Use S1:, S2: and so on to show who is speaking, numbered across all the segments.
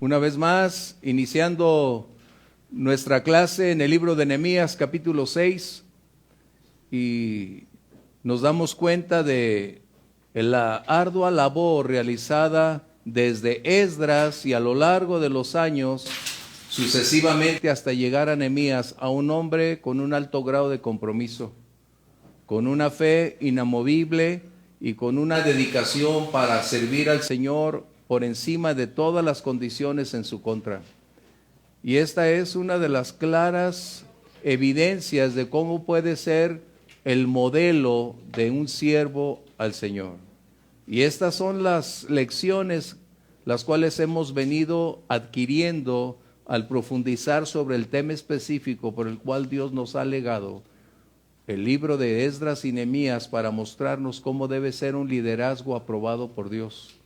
S1: Una vez más, iniciando nuestra clase en el libro de Nehemías, capítulo 6, y nos damos cuenta de la ardua labor realizada desde Esdras y a lo largo de los años, sucesivamente hasta llegar a Nehemías, a un hombre con un alto grado de compromiso, con una fe inamovible y con una dedicación para servir al Señor por encima de todas las condiciones en su contra. Y esta es una de las claras evidencias de cómo puede ser el modelo de un siervo al Señor. Y estas son las lecciones las cuales hemos venido adquiriendo al profundizar sobre el tema específico por el cual Dios nos ha legado el libro de Esdras y Nehemías, para mostrarnos cómo debe ser un liderazgo aprobado por Dios.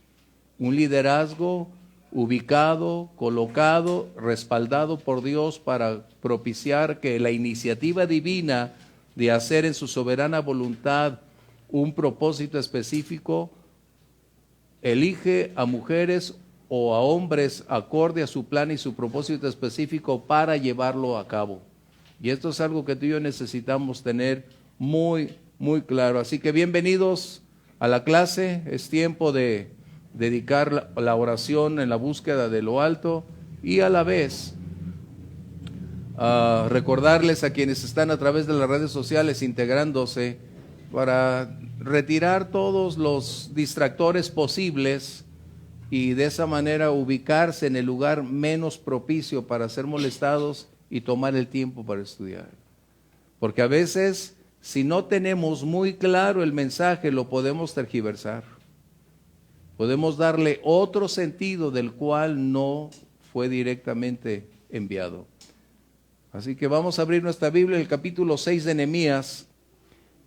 S1: Un liderazgo ubicado, colocado, respaldado por Dios para propiciar que la iniciativa divina de hacer en su soberana voluntad un propósito específico, elige a mujeres o a hombres acorde a su plan y su propósito específico para llevarlo a cabo. Y esto es algo que tú y yo necesitamos tener muy claro. Así que bienvenidos a la clase. Es tiempo de dedicar la oración en la búsqueda de lo alto y a la vez recordarles a quienes están a través de las redes sociales integrándose para retirar todos los distractores posibles y de esa manera ubicarse en el lugar menos propicio para ser molestados y tomar el tiempo para estudiar. Porque a veces, si no tenemos muy claro el mensaje, lo podemos tergiversar. Podemos darle otro sentido del cual no fue directamente enviado. Así que vamos a abrir nuestra Biblia, el capítulo 6 de Nehemías.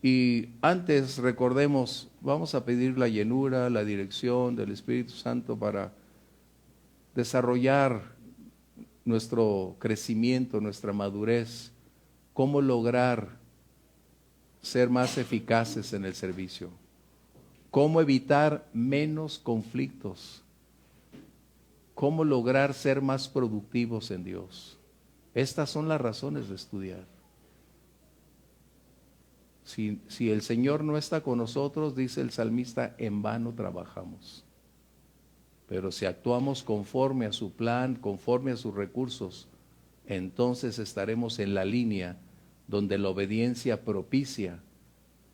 S1: Y antes recordemos, vamos a pedir la llenura, la dirección del Espíritu Santo para desarrollar nuestro crecimiento, nuestra madurez, cómo lograr ser más eficaces en el servicio, cómo evitar menos conflictos, cómo lograr ser más productivos en Dios. Estas son las razones de estudiar. Si el Señor no está con nosotros, dice el salmista, en vano trabajamos. Pero si actuamos conforme a su plan, conforme a sus recursos, entonces estaremos en la línea donde la obediencia propicia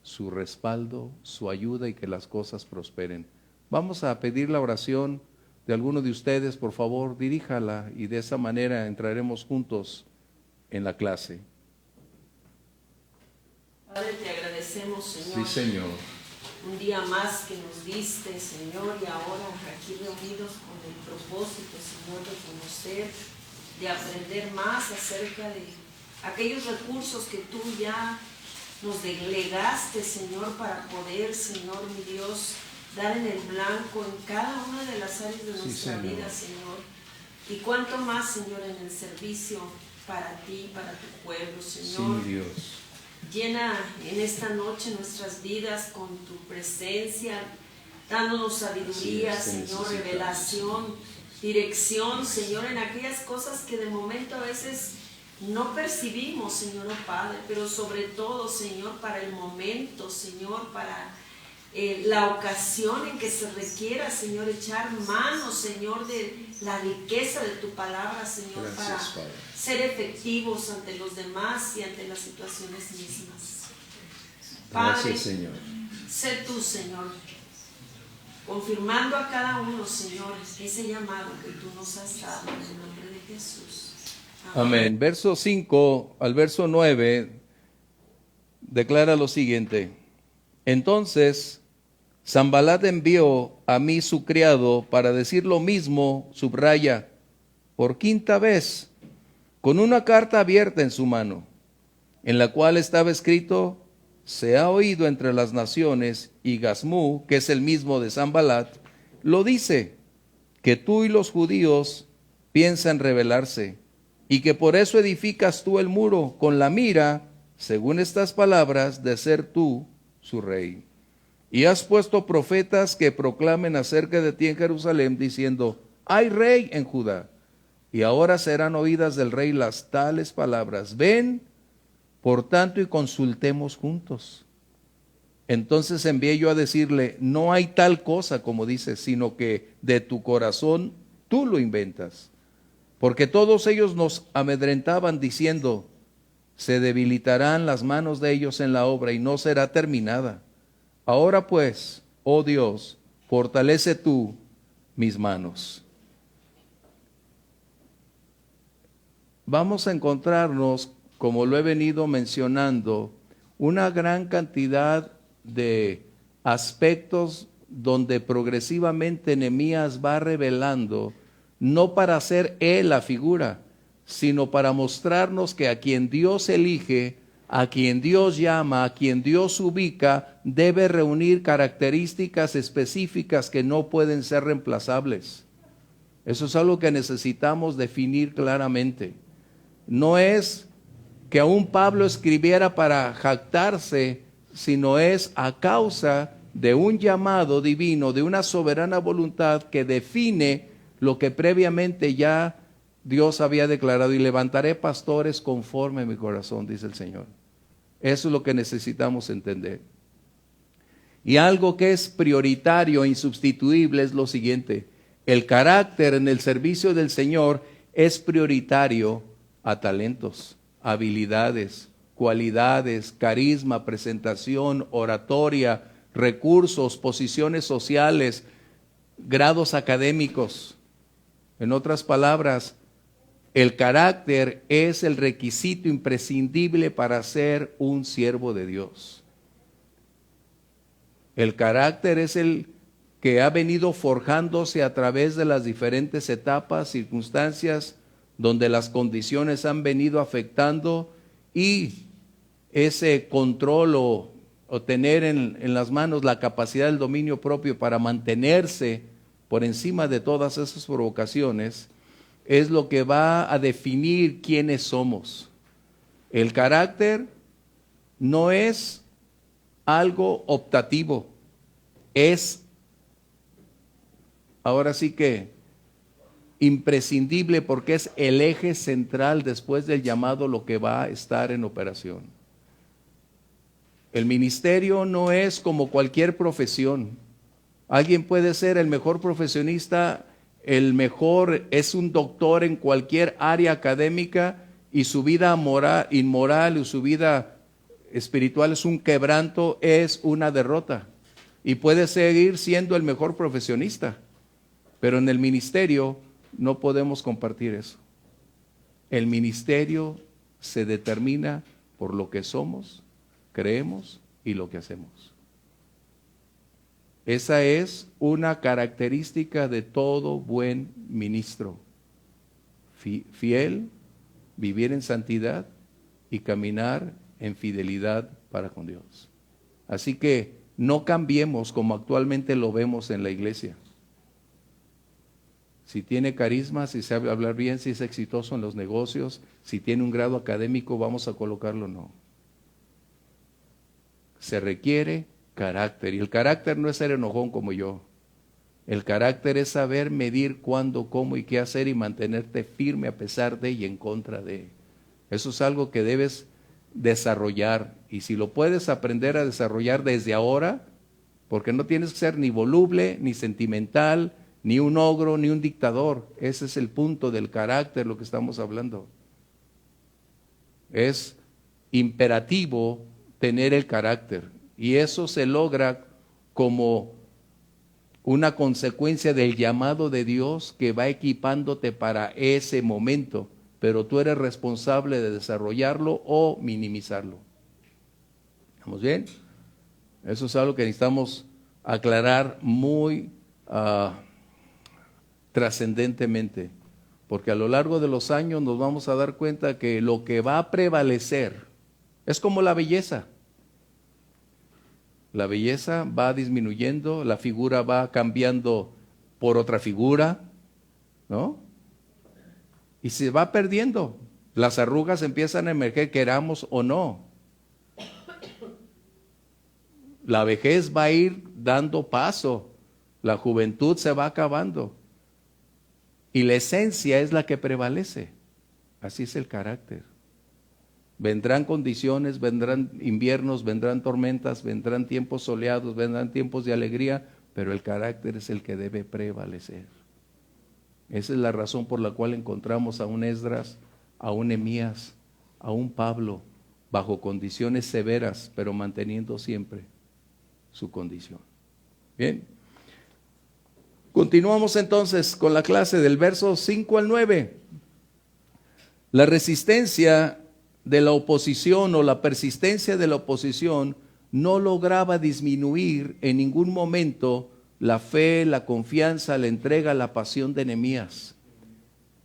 S1: su respaldo, su ayuda y que las cosas prosperen. Vamos a pedir la oración de alguno de ustedes, por favor, diríjala y de esa manera entraremos juntos en la clase.
S2: Padre, te agradecemos, Señor.
S1: Sí, Señor.
S2: Un día más que nos diste, Señor, y ahora aquí reunidos con el propósito, Señor, de conocer, de aprender más acerca de aquellos recursos que tú ya nos delegaste, Señor, para poder, Señor, mi Dios, dar en el blanco en cada una de las áreas de nuestra vida, Señor. Y cuánto más, Señor, en el servicio para ti, para tu pueblo, Señor.
S1: Sí, Dios.
S2: Llena en esta noche nuestras vidas con tu presencia, dándonos sabiduría, Señor, revelación, dirección, Señor, en aquellas cosas que de momento a veces no percibimos, Señor, oh Padre, pero sobre todo, Señor, para el momento, Señor, para la ocasión en que se requiera, Señor, echar mano, Señor, de la riqueza de tu palabra, Señor. Gracias, para Padre, ser efectivos ante los demás y ante las situaciones mismas. Padre, gracias, Señor. Sé tú, Señor, confirmando a cada uno, Señor, ese llamado que tú nos has dado en el nombre de Jesús.
S1: Amén. Verso 5 al verso 9 declara lo siguiente: entonces Sanballat envió a mí su criado para decir lo mismo, subraya, por quinta vez, con una carta abierta en su mano, en la cual estaba escrito: se ha oído entre las naciones, y Gasmú, que es el mismo de Sanballat, lo dice, que tú y los judíos piensan rebelarse, y que por eso edificas tú el muro, con la mira, según estas palabras, de ser tú su rey. Y has puesto profetas que proclamen acerca de ti en Jerusalén, diciendo: hay rey en Judá. Y ahora serán oídas del rey las tales palabras. Ven, por tanto, y consultemos juntos. Entonces envié yo a decirle, no hay tal cosa como dices, sino que de tu corazón tú lo inventas. Porque todos ellos nos amedrentaban diciendo, se debilitarán las manos de ellos en la obra y no será terminada. Ahora pues, oh Dios, fortalece tú mis manos. Vamos a encontrarnos, como lo he venido mencionando, una gran cantidad de aspectos donde progresivamente Nehemías va revelando, no para ser él la figura, sino para mostrarnos que a quien Dios elige, a quien Dios llama, a quien Dios ubica, debe reunir características específicas que no pueden ser reemplazables. Eso es algo que necesitamos definir claramente. No es que aún Pablo escribiera para jactarse, sino es a causa de un llamado divino, de una soberana voluntad que define lo que previamente ya Dios había declarado. Y levantaré pastores conforme a mi corazón, dice el Señor. Eso es lo que necesitamos entender. Y algo que es prioritario e insubstituible es lo siguiente: el carácter en el servicio del Señor es prioritario a talentos, habilidades, cualidades, carisma, presentación, oratoria, recursos, posiciones sociales, grados académicos. En otras palabras, el carácter es el requisito imprescindible para ser un siervo de Dios. El carácter es el que ha venido forjándose a través de las diferentes etapas, circunstancias, donde las condiciones han venido afectando, y ese control o tener en las manos la capacidad del dominio propio para mantenerse por encima de todas esas provocaciones, es lo que va a definir quiénes somos. El carácter no es algo optativo, es ahora sí que imprescindible, porque es el eje central después del llamado, lo que va a estar en operación. El ministerio no es como cualquier profesión. Alguien puede ser el mejor profesionista, el mejor, es un doctor en cualquier área académica, y su vida inmoral y su vida espiritual es un quebranto, es una derrota. Y puede seguir siendo el mejor profesionista, pero en el ministerio no podemos compartir eso. El ministerio se determina por lo que somos, creemos y lo que hacemos. Esa es una característica de todo buen ministro. Fiel, vivir en santidad y caminar en fidelidad para con Dios. Así que no cambiemos como actualmente lo vemos en la iglesia. Si tiene carisma, si sabe hablar bien, si es exitoso en los negocios, si tiene un grado académico, vamos a colocarlo, no. Se requiere carácter, y el carácter no es ser enojón como yo. El carácter es saber medir cuándo, cómo y qué hacer, y mantenerte firme a pesar de y en contra de. Eso es algo que debes desarrollar, y si lo puedes aprender a desarrollar desde ahora, porque no tienes que ser ni voluble, ni sentimental, ni un ogro, ni un dictador. Ese es el punto del carácter, lo que estamos hablando. Es imperativo tener el carácter, y eso se logra como una consecuencia del llamado de Dios que va equipándote para ese momento, pero tú eres responsable de desarrollarlo o minimizarlo. ¿Estamos bien? Eso es algo que necesitamos aclarar muy trascendentemente, porque a lo largo de los años nos vamos a dar cuenta que lo que va a prevalecer es como la belleza. La belleza va disminuyendo, la figura va cambiando por otra figura, ¿no? Y se va perdiendo. Las arrugas empiezan a emerger, queramos o no. La vejez va a ir dando paso, la juventud se va acabando. Y la esencia es la que prevalece. Así es el carácter. Vendrán condiciones, vendrán inviernos, vendrán tormentas, vendrán tiempos soleados, vendrán tiempos de alegría, pero el carácter es el que debe prevalecer. Esa es la razón por la cual encontramos a un Esdras, a un Nehemías, a un Pablo, bajo condiciones severas, pero manteniendo siempre su condición. Bien. Continuamos entonces con la clase del verso 5 al 9. La resistencia de la oposición o la persistencia de la oposición no lograba disminuir en ningún momento la fe, la confianza, la entrega, la pasión de Nehemías.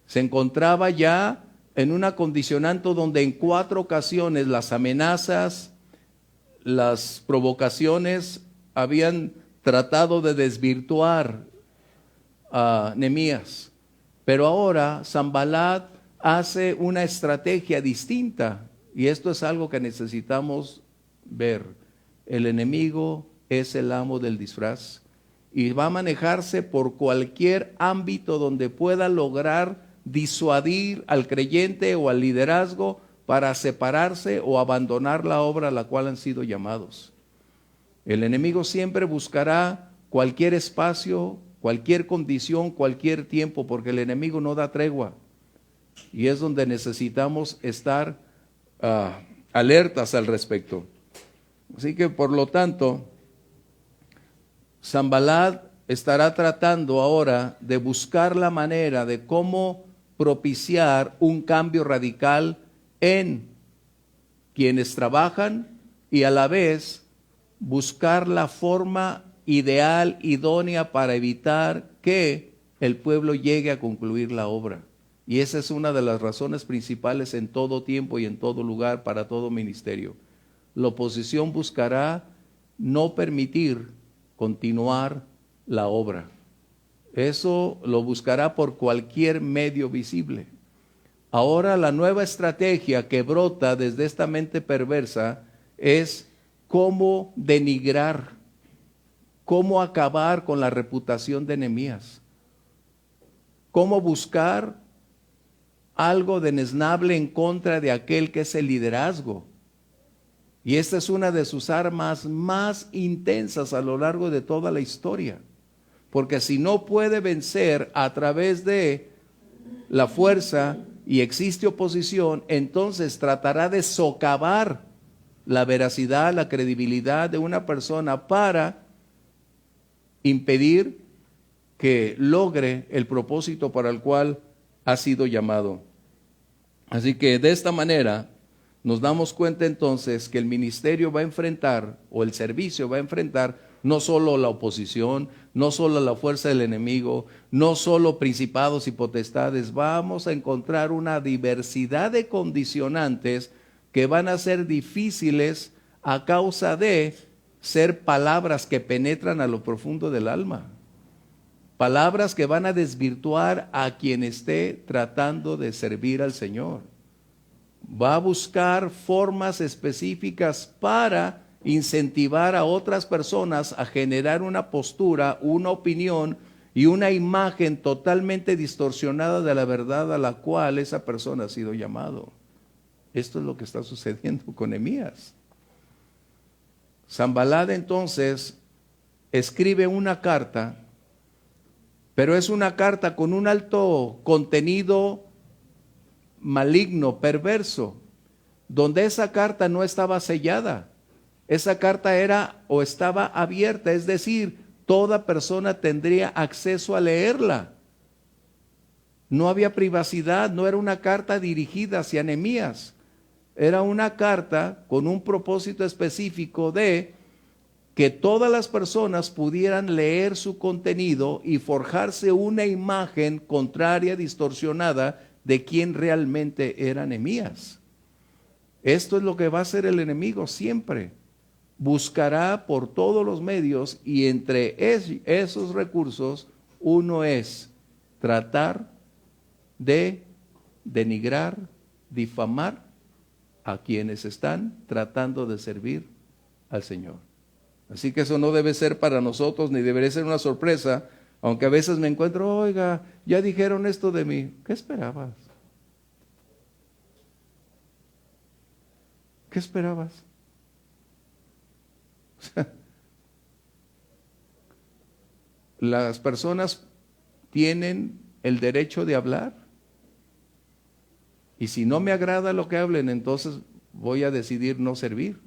S1: Se encontraba ya en una condicionante donde en 4 ocasiones las amenazas, las provocaciones habían tratado de desvirtuar a Nehemías. Pero ahora Sanballat hace una estrategia distinta, y esto es algo que necesitamos ver. El enemigo es el amo del disfraz y va a manejarse por cualquier ámbito donde pueda lograr disuadir al creyente o al liderazgo para separarse o abandonar la obra a la cual han sido llamados. El enemigo siempre buscará cualquier espacio, cualquier condición, cualquier tiempo, porque el enemigo no da tregua. Y es donde necesitamos estar alertas al respecto. Así que por lo tanto, Sanballat estará tratando ahora de buscar la manera de cómo propiciar un cambio radical en quienes trabajan y a la vez buscar la forma ideal, idónea para evitar que el pueblo llegue a concluir la obra. Y esa es una de las razones principales en todo tiempo y en todo lugar para todo ministerio. La oposición buscará no permitir continuar la obra. Eso lo buscará por cualquier medio visible. Ahora la nueva estrategia que brota desde esta mente perversa es cómo denigrar, cómo acabar con la reputación de Nehemías, cómo buscar algo desnable en contra de aquel que es el liderazgo. Y esta es una de sus armas más intensas a lo largo de toda la historia. Porque si no puede vencer a través de la fuerza y existe oposición, entonces tratará de socavar la veracidad, la credibilidad de una persona para impedir que logre el propósito para el cual ha sido llamado. Así que de esta manera nos damos cuenta entonces que el ministerio va a enfrentar, o el servicio va a enfrentar, no solo la oposición, no solo la fuerza del enemigo, no solo principados y potestades. Vamos a encontrar una diversidad de condicionantes que van a ser difíciles a causa de ser palabras que penetran a lo profundo del alma. Palabras que van a desvirtuar a quien esté tratando de servir al Señor. Va a buscar formas específicas para incentivar a otras personas a generar una postura, una opinión y una imagen totalmente distorsionada de la verdad a la cual esa persona ha sido llamado. Esto es lo que está sucediendo con Nehemías. Sanballat entonces escribe una carta, pero es una carta con un alto contenido maligno, perverso, donde esa carta no estaba sellada. Esa carta era o estaba abierta, es decir, toda persona tendría acceso a leerla. No había privacidad, no era una carta dirigida hacia Nehemías. Era una carta con un propósito específico de que todas las personas pudieran leer su contenido y forjarse una imagen contraria, distorsionada, de quién realmente era Nehemías. Esto es lo que va a hacer el enemigo siempre. Buscará por todos los medios, y entre esos recursos uno es tratar de denigrar, difamar a quienes están tratando de servir al Señor. Así que eso no debe ser para nosotros, ni debería ser una sorpresa, Aunque a veces me encuentro, oiga, ya dijeron esto de mí. ¿Qué esperabas? ¿Qué esperabas? O sea, las personas tienen el derecho de hablar. Y si no me agrada lo que hablen, entonces voy a decidir no servir.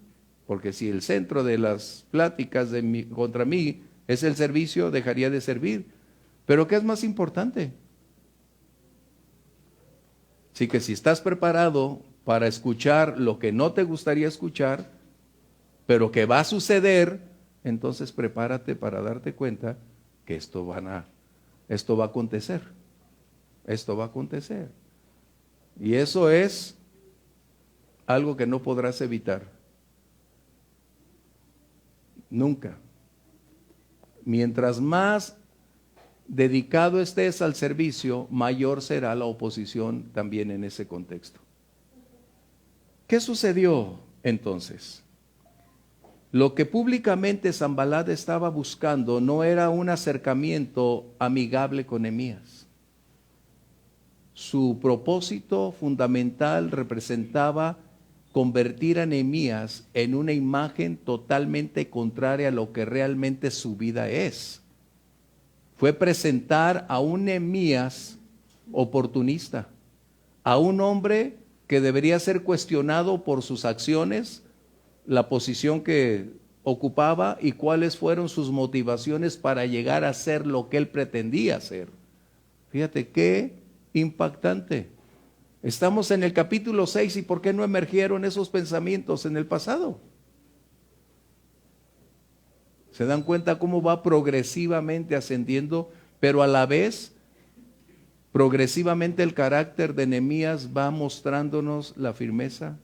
S1: Porque si el centro de las pláticas contra mí es el servicio, dejaría de servir. Pero ¿qué es más importante? Así que si estás preparado para escuchar lo que no te gustaría escuchar, pero que va a suceder, entonces prepárate para darte cuenta que esto va a acontecer. Esto va a acontecer. Y eso es algo que no podrás evitar. Nunca. Mientras más dedicado estés al servicio, mayor será la oposición también en ese contexto. ¿Qué sucedió entonces? Lo que públicamente Sanbalat estaba buscando no era un acercamiento amigable con Nehemías. Su propósito fundamental representaba convertir a Nehemías en una imagen totalmente contraria a lo que realmente su vida es. Fue presentar a un Nehemías oportunista, a un hombre que debería ser cuestionado por sus acciones, la posición que ocupaba y cuáles fueron sus motivaciones para llegar a ser lo que él pretendía ser. Fíjate qué impactante. Estamos en el capítulo 6 y ¿por qué no emergieron esos pensamientos en el pasado? ¿Se dan cuenta cómo va progresivamente ascendiendo, pero a la vez progresivamente el carácter de Nehemías va mostrándonos la firmeza,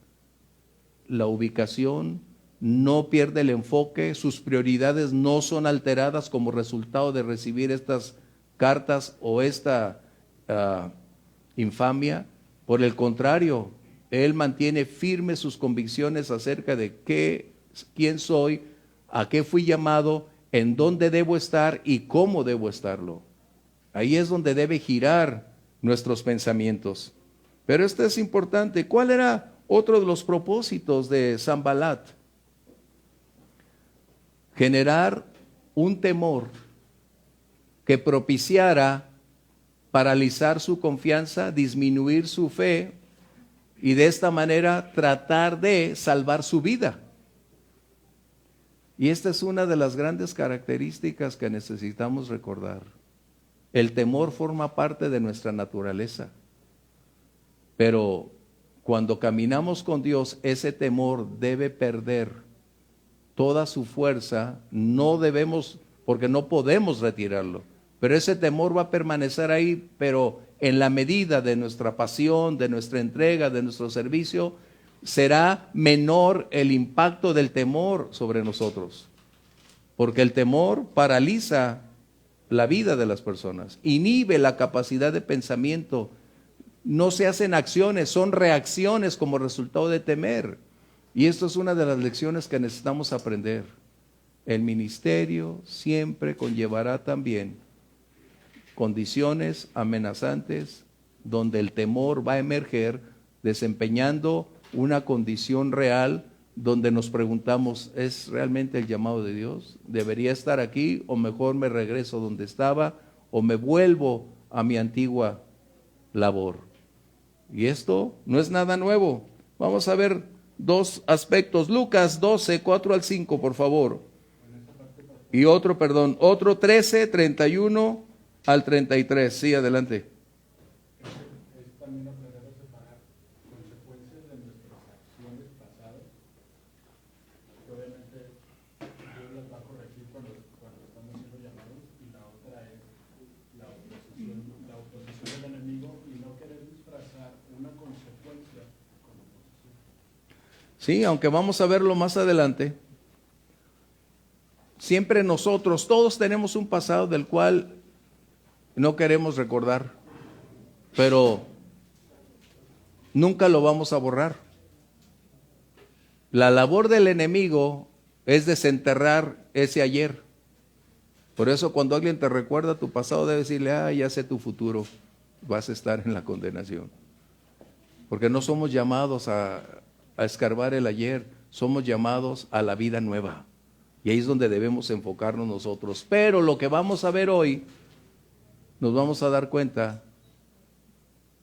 S1: la ubicación, no pierde el enfoque, sus prioridades no son alteradas como resultado de recibir estas cartas o esta infamia? Por el contrario, él mantiene firmes sus convicciones acerca de quién soy, a qué fui llamado, en dónde debo estar y cómo debo estarlo. Ahí es donde debe girar nuestros pensamientos. Pero esto es importante. ¿Cuál era otro de los propósitos de Sanbalat? Generar un temor que propiciara paralizar su confianza, disminuir su fe y de esta manera tratar de salvar su vida. Y esta es una de las grandes características que necesitamos recordar. El temor forma parte de nuestra naturaleza, pero cuando caminamos con Dios, ese temor debe perder toda su fuerza. No debemos, porque no podemos retirarlo. Pero ese temor va a permanecer ahí, pero en la medida de nuestra pasión, de nuestra entrega, de nuestro servicio, será menor el impacto del temor sobre nosotros. Porque el temor paraliza la vida de las personas, inhibe la capacidad de pensamiento. No se hacen acciones, son reacciones como resultado de temer. Y esto es una de las lecciones que necesitamos aprender. El ministerio siempre conllevará también condiciones amenazantes donde el temor va a emerger, desempeñando una condición real donde nos preguntamos, ¿es realmente el llamado de Dios? ¿Debería estar aquí o mejor me regreso donde estaba o me vuelvo a mi antigua labor? Y esto no es nada nuevo. Vamos a ver dos aspectos. Lucas 12, 4 al 5, por favor. Y otro 13, 31 al 33, sí, adelante.
S3: Es también aprender a separar consecuencias de nuestras acciones pasadas, que obviamente Dios las va a corregir cuando estamos siendo llamados, y la otra es la oposición del enemigo y no querer disfrazar una consecuencia con oposición.
S1: Sí, aunque vamos a verlo más adelante, siempre nosotros, todos tenemos un pasado del cual no queremos recordar, pero nunca lo vamos a borrar. La labor del enemigo es desenterrar ese ayer. Por eso cuando alguien te recuerda tu pasado, debes decirle, ya sé tu futuro, vas a estar en la condenación. Porque no somos llamados a escarbar el ayer, somos llamados a la vida nueva. Y ahí es donde debemos enfocarnos nosotros. Pero lo que vamos a ver hoy, nos vamos a dar cuenta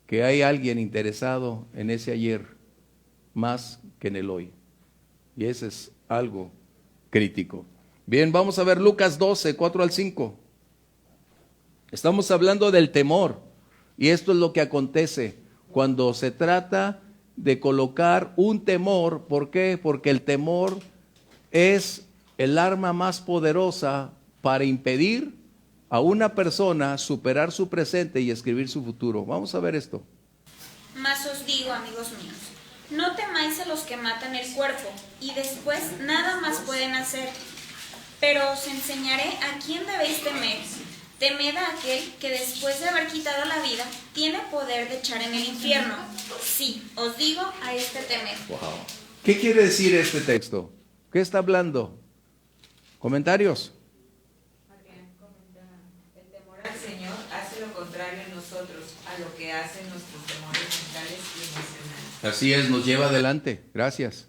S1: que hay alguien interesado en ese ayer más que en el hoy. Y ese es algo crítico. Bien, vamos a ver Lucas 12, 4 al 5. Estamos hablando del temor. Y esto es lo que acontece cuando se trata de colocar un temor. ¿Por qué? Porque el temor es el arma más poderosa para impedir a una persona superar su presente y escribir su futuro. Vamos a ver esto.
S4: Mas os digo, amigos míos, no temáis a los que matan el cuerpo y después nada más pueden hacer. Pero os enseñaré a quién debéis temer. Temed a aquel que después de haber quitado la vida tiene poder de echar en el infierno. Sí, os digo, a este temed.
S1: Wow. ¿Qué quiere decir este texto? ¿Qué está hablando? ¿Comentarios?
S5: El temor al Señor hace lo contrario en nosotros a lo que hacen nuestros temores mentales y emocionales.
S1: Así es, nos lleva adelante. Gracias.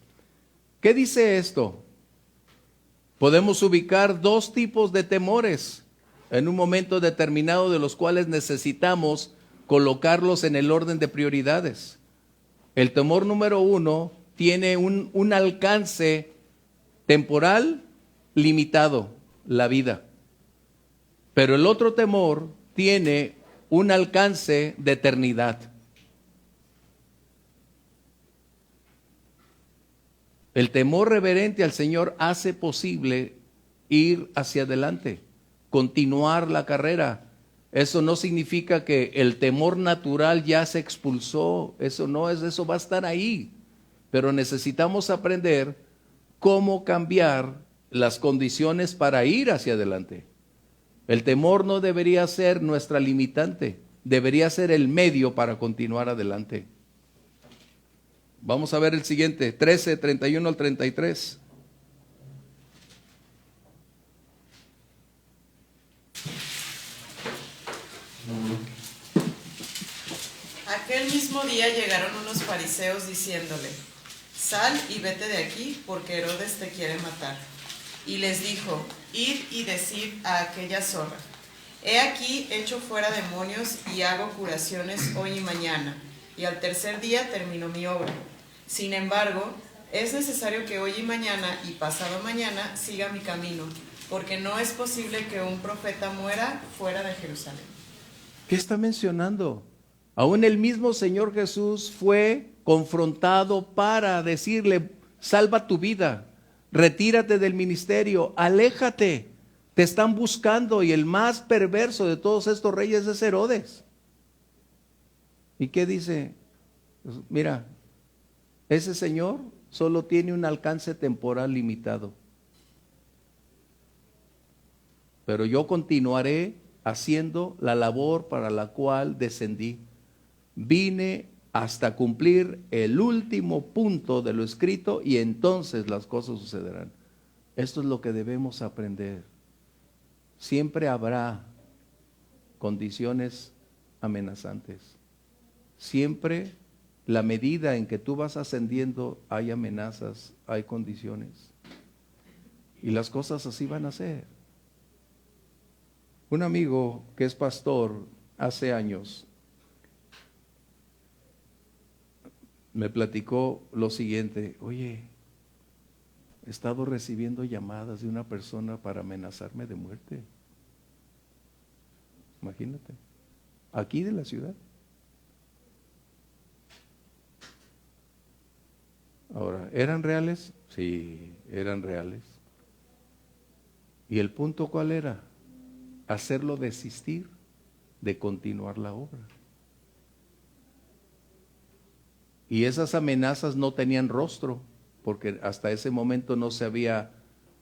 S1: ¿Qué dice esto? Podemos ubicar dos tipos de temores en un momento determinado de los cuales necesitamos colocarlos en el orden de prioridades. El temor número 1 tiene un alcance temporal limitado, la vida. Pero el otro temor tiene un alcance de eternidad. El temor reverente al Señor hace posible ir hacia adelante, continuar la carrera. Eso no significa que el temor natural ya se expulsó, eso no es, eso va a estar ahí. Pero necesitamos aprender cómo cambiar las condiciones para ir hacia adelante. El temor no debería ser nuestra limitante, debería ser el medio para continuar adelante. Vamos a ver el siguiente, 13, 31 al 33.
S6: Aquel mismo día llegaron unos fariseos diciéndole, sal y vete de aquí, porque Herodes te quiere matar. Y les dijo, id y decid a aquella zorra, he aquí echo fuera demonios y hago curaciones hoy y mañana, y al tercer día termino mi obra. Sin embargo, es necesario que hoy y mañana y pasado mañana siga mi camino, porque no es posible que un profeta muera fuera de Jerusalén.
S1: ¿Qué está mencionando? Aún el mismo Señor Jesús fue confrontado para decirle, salva tu vida, retírate del ministerio, aléjate, te están buscando. Y el más perverso de todos estos reyes es Herodes. ¿Y qué dice? Pues mira, ese Señor solo tiene un alcance temporal limitado. Pero yo continuaré haciendo la labor para la cual descendí. Vine hasta cumplir el último punto de lo escrito y entonces las cosas sucederán. Esto es lo que debemos aprender. Siempre habrá condiciones amenazantes. Siempre la medida en que tú vas ascendiendo hay amenazas, hay condiciones. Y las cosas así van a ser. Un amigo que es pastor hace años me platicó lo siguiente, oye, he estado recibiendo llamadas de una persona para amenazarme de muerte. Imagínate, aquí de la ciudad. Ahora, ¿eran reales? Sí, eran reales. ¿Y el punto cuál era? Hacerlo desistir de continuar la obra. Y esas amenazas no tenían rostro, porque hasta ese momento no se había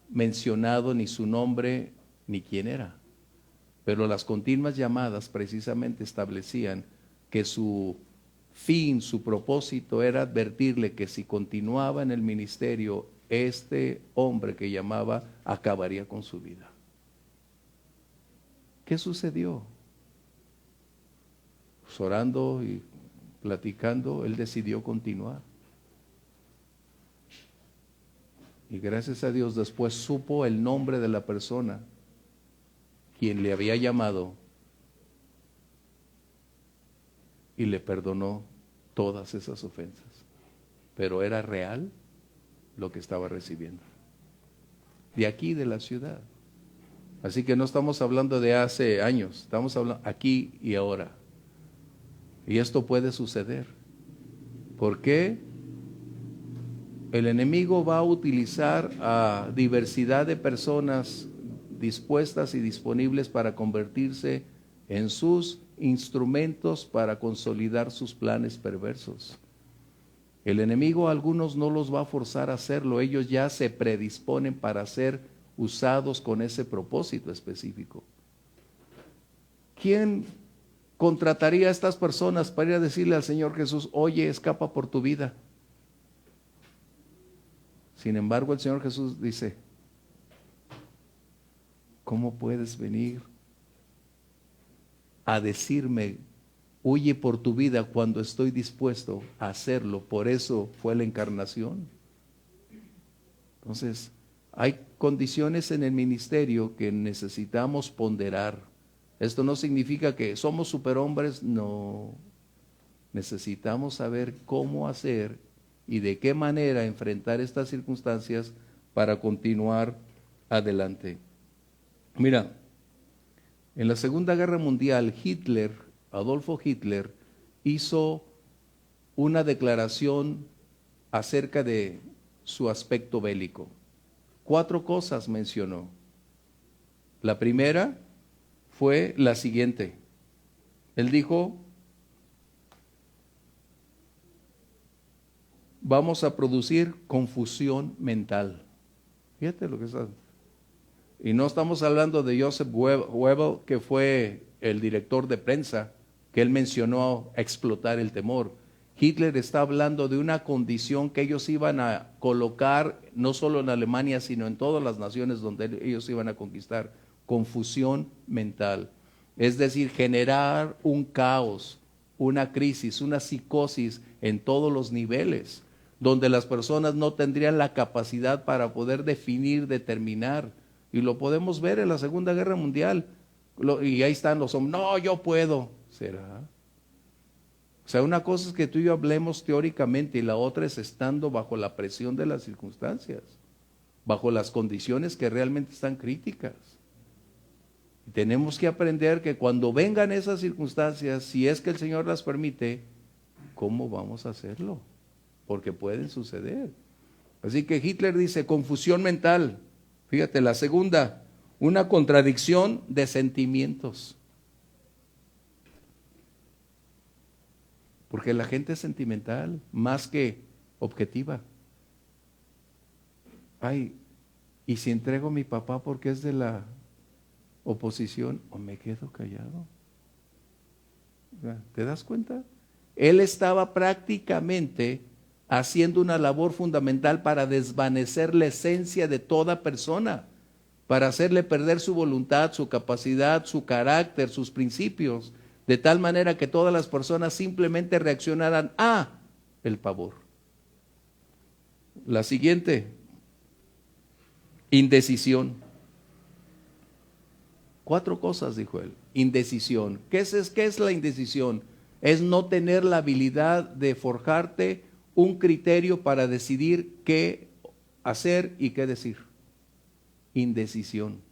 S1: mencionado ni su nombre ni quién era. Pero las continuas llamadas precisamente establecían que su fin, su propósito era advertirle que si continuaba en el ministerio, este hombre que llamaba acabaría con su vida. ¿Qué sucedió? Pues orando y platicando, él decidió continuar. Y gracias a Dios después supo el nombre de la persona quien le había llamado y le perdonó todas esas ofensas. Pero era real lo que estaba recibiendo. De aquí, de la ciudad. Así que no estamos hablando de hace años, estamos hablando aquí y ahora. Y esto puede suceder. ¿Por qué? El enemigo va a utilizar a diversidad de personas dispuestas y disponibles para convertirse en sus instrumentos para consolidar sus planes perversos. El enemigo a algunos no los va a forzar a hacerlo, ellos ya se predisponen para ser usados con ese propósito específico. ¿Quién contrataría a estas personas para ir a decirle al Señor Jesús, oye, escapa por tu vida? Sin embargo, el Señor Jesús dice, ¿cómo puedes venir a decirme, huye por tu vida cuando estoy dispuesto a hacerlo? Por eso fue la encarnación. Entonces, hay condiciones en el ministerio que necesitamos ponderar. Esto no significa que somos superhombres, no. Necesitamos saber cómo hacer y de qué manera enfrentar estas circunstancias para continuar adelante. Mira, en la Segunda Guerra Mundial, Adolfo Hitler, hizo una declaración acerca de su aspecto bélico. 4 cosas mencionó. La primera fue la siguiente. Él dijo, vamos a producir confusión mental. Fíjate lo que está. Y no estamos hablando de Joseph Goebbels, que fue el director de prensa, que él mencionó explotar el temor. Hitler está hablando de una condición que ellos iban a colocar, no solo en Alemania, sino en todas las naciones donde ellos iban a conquistar. Confusión mental. Es decir, generar un caos, una crisis, una psicosis en todos los niveles, donde las personas no tendrían la capacidad para poder definir, determinar. Y lo podemos ver en la Segunda Guerra Mundial. Y ahí están los hombres, no, yo puedo. ¿Será? O sea, una cosa es que tú y yo hablemos teóricamente y la otra es estando bajo la presión de las circunstancias, bajo las condiciones que realmente están críticas. Y tenemos que aprender que cuando vengan esas circunstancias, si es que el Señor las permite, ¿cómo vamos a hacerlo? Porque pueden suceder. Así que Hitler dice, confusión mental. Fíjate, la segunda, una contradicción de sentimientos. Porque la gente es sentimental, más que objetiva. Ay, ¿y si entrego a mi papá porque es de la oposición o me quedo callado? ¿Te das cuenta? Él estaba prácticamente haciendo una labor fundamental para desvanecer la esencia de toda persona, para hacerle perder su voluntad, su capacidad, su carácter, sus principios, de tal manera que todas las personas simplemente reaccionaran a el pavor. La siguiente, indecisión. 4 cosas, dijo él. Indecisión. ¿Qué es la indecisión? Es no tener la habilidad de forjarte un criterio para decidir qué hacer y qué decir. Indecisión.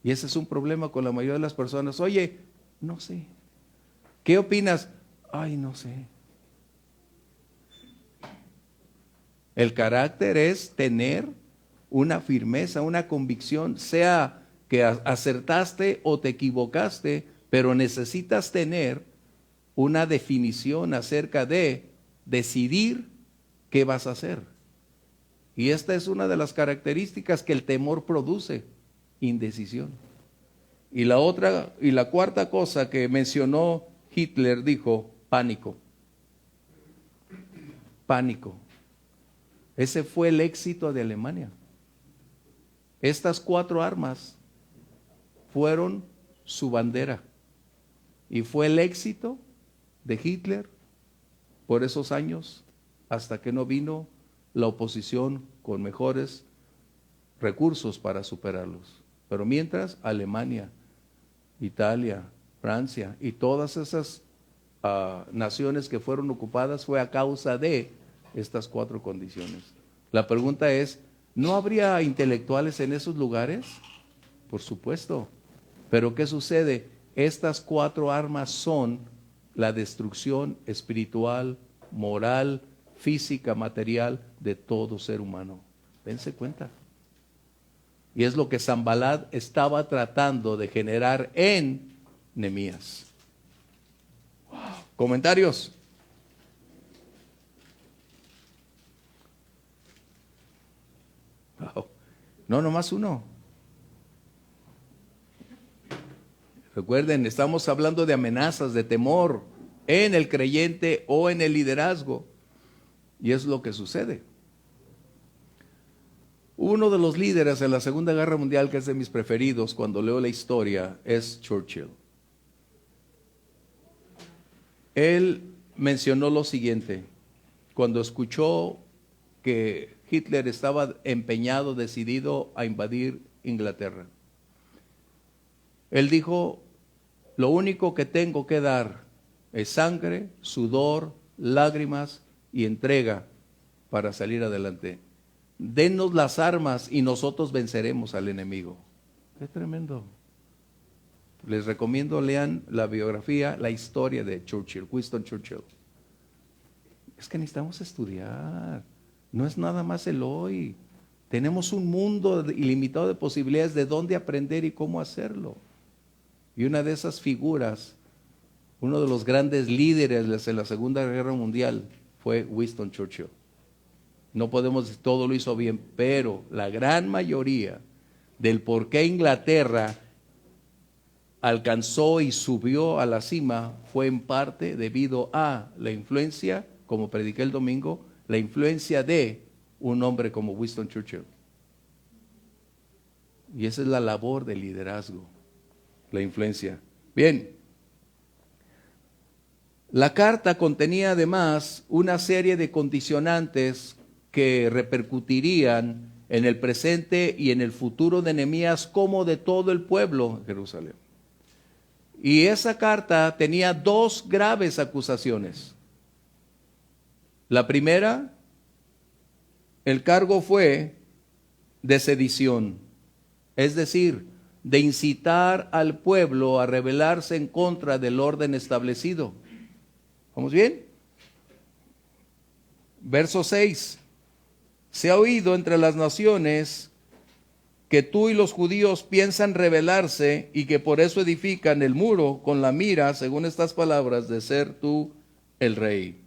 S1: Y ese es un problema con la mayoría de las personas. Oye, no sé. ¿Qué opinas? Ay, no sé. El carácter es tener una firmeza, una convicción, sea que acertaste o te equivocaste, pero necesitas tener una definición acerca de decidir qué vas a hacer. Y esta es una de las características que el temor produce, indecisión. Y la cuarta cosa que mencionó Hitler, dijo, pánico. Pánico. Ese fue el éxito de Alemania. Estas 4 armas fueron su bandera. Y fue el éxito de Hitler por esos años hasta que no vino la oposición con mejores recursos para superarlos. Pero mientras, Alemania, Italia, Francia y todas esas naciones que fueron ocupadas fue a causa de estas 4 condiciones. La pregunta es, ¿no habría intelectuales en esos lugares? Por supuesto. Pero ¿qué sucede? Estas 4 armas son la destrucción espiritual, moral, física, material de todo ser humano. Dense cuenta. Y es lo que Sanbalat estaba tratando de generar en Nehemías. Wow. ¿Comentarios? Wow. No, nomás uno. Recuerden, estamos hablando de amenazas, de temor en el creyente o en el liderazgo. Y es lo que sucede. Uno de los líderes en la Segunda Guerra Mundial, que es de mis preferidos cuando leo la historia, es Churchill. Él mencionó lo siguiente, cuando escuchó que Hitler estaba empeñado, decidido a invadir Inglaterra. Él dijo, lo único que tengo que dar es sangre, sudor, lágrimas y entrega para salir adelante. Denos las armas y nosotros venceremos al enemigo. Qué tremendo. Les recomiendo lean la biografía, la historia de Churchill, Winston Churchill. Es que necesitamos estudiar. No es nada más el hoy. Tenemos un mundo ilimitado de posibilidades de dónde aprender y cómo hacerlo. Y una de esas figuras, uno de los grandes líderes en la Segunda Guerra Mundial fue Winston Churchill. No podemos decir todo lo hizo bien, pero la gran mayoría del por qué Inglaterra alcanzó y subió a la cima fue en parte debido a la influencia, como prediqué el domingo, la influencia de un hombre como Winston Churchill. Y esa es la labor del liderazgo, la influencia. Bien. La carta contenía además una serie de condicionantes que repercutirían en el presente y en el futuro de Nehemías como de todo el pueblo de Jerusalén. Y esa carta tenía 2 graves acusaciones. La primera, el cargo fue de sedición, es decir, de incitar al pueblo a rebelarse en contra del orden establecido. ¿Vamos bien? Verso 6. Se ha oído entre las naciones que tú y los judíos piensan rebelarse y que por eso edifican el muro con la mira, según estas palabras, de ser tú el rey.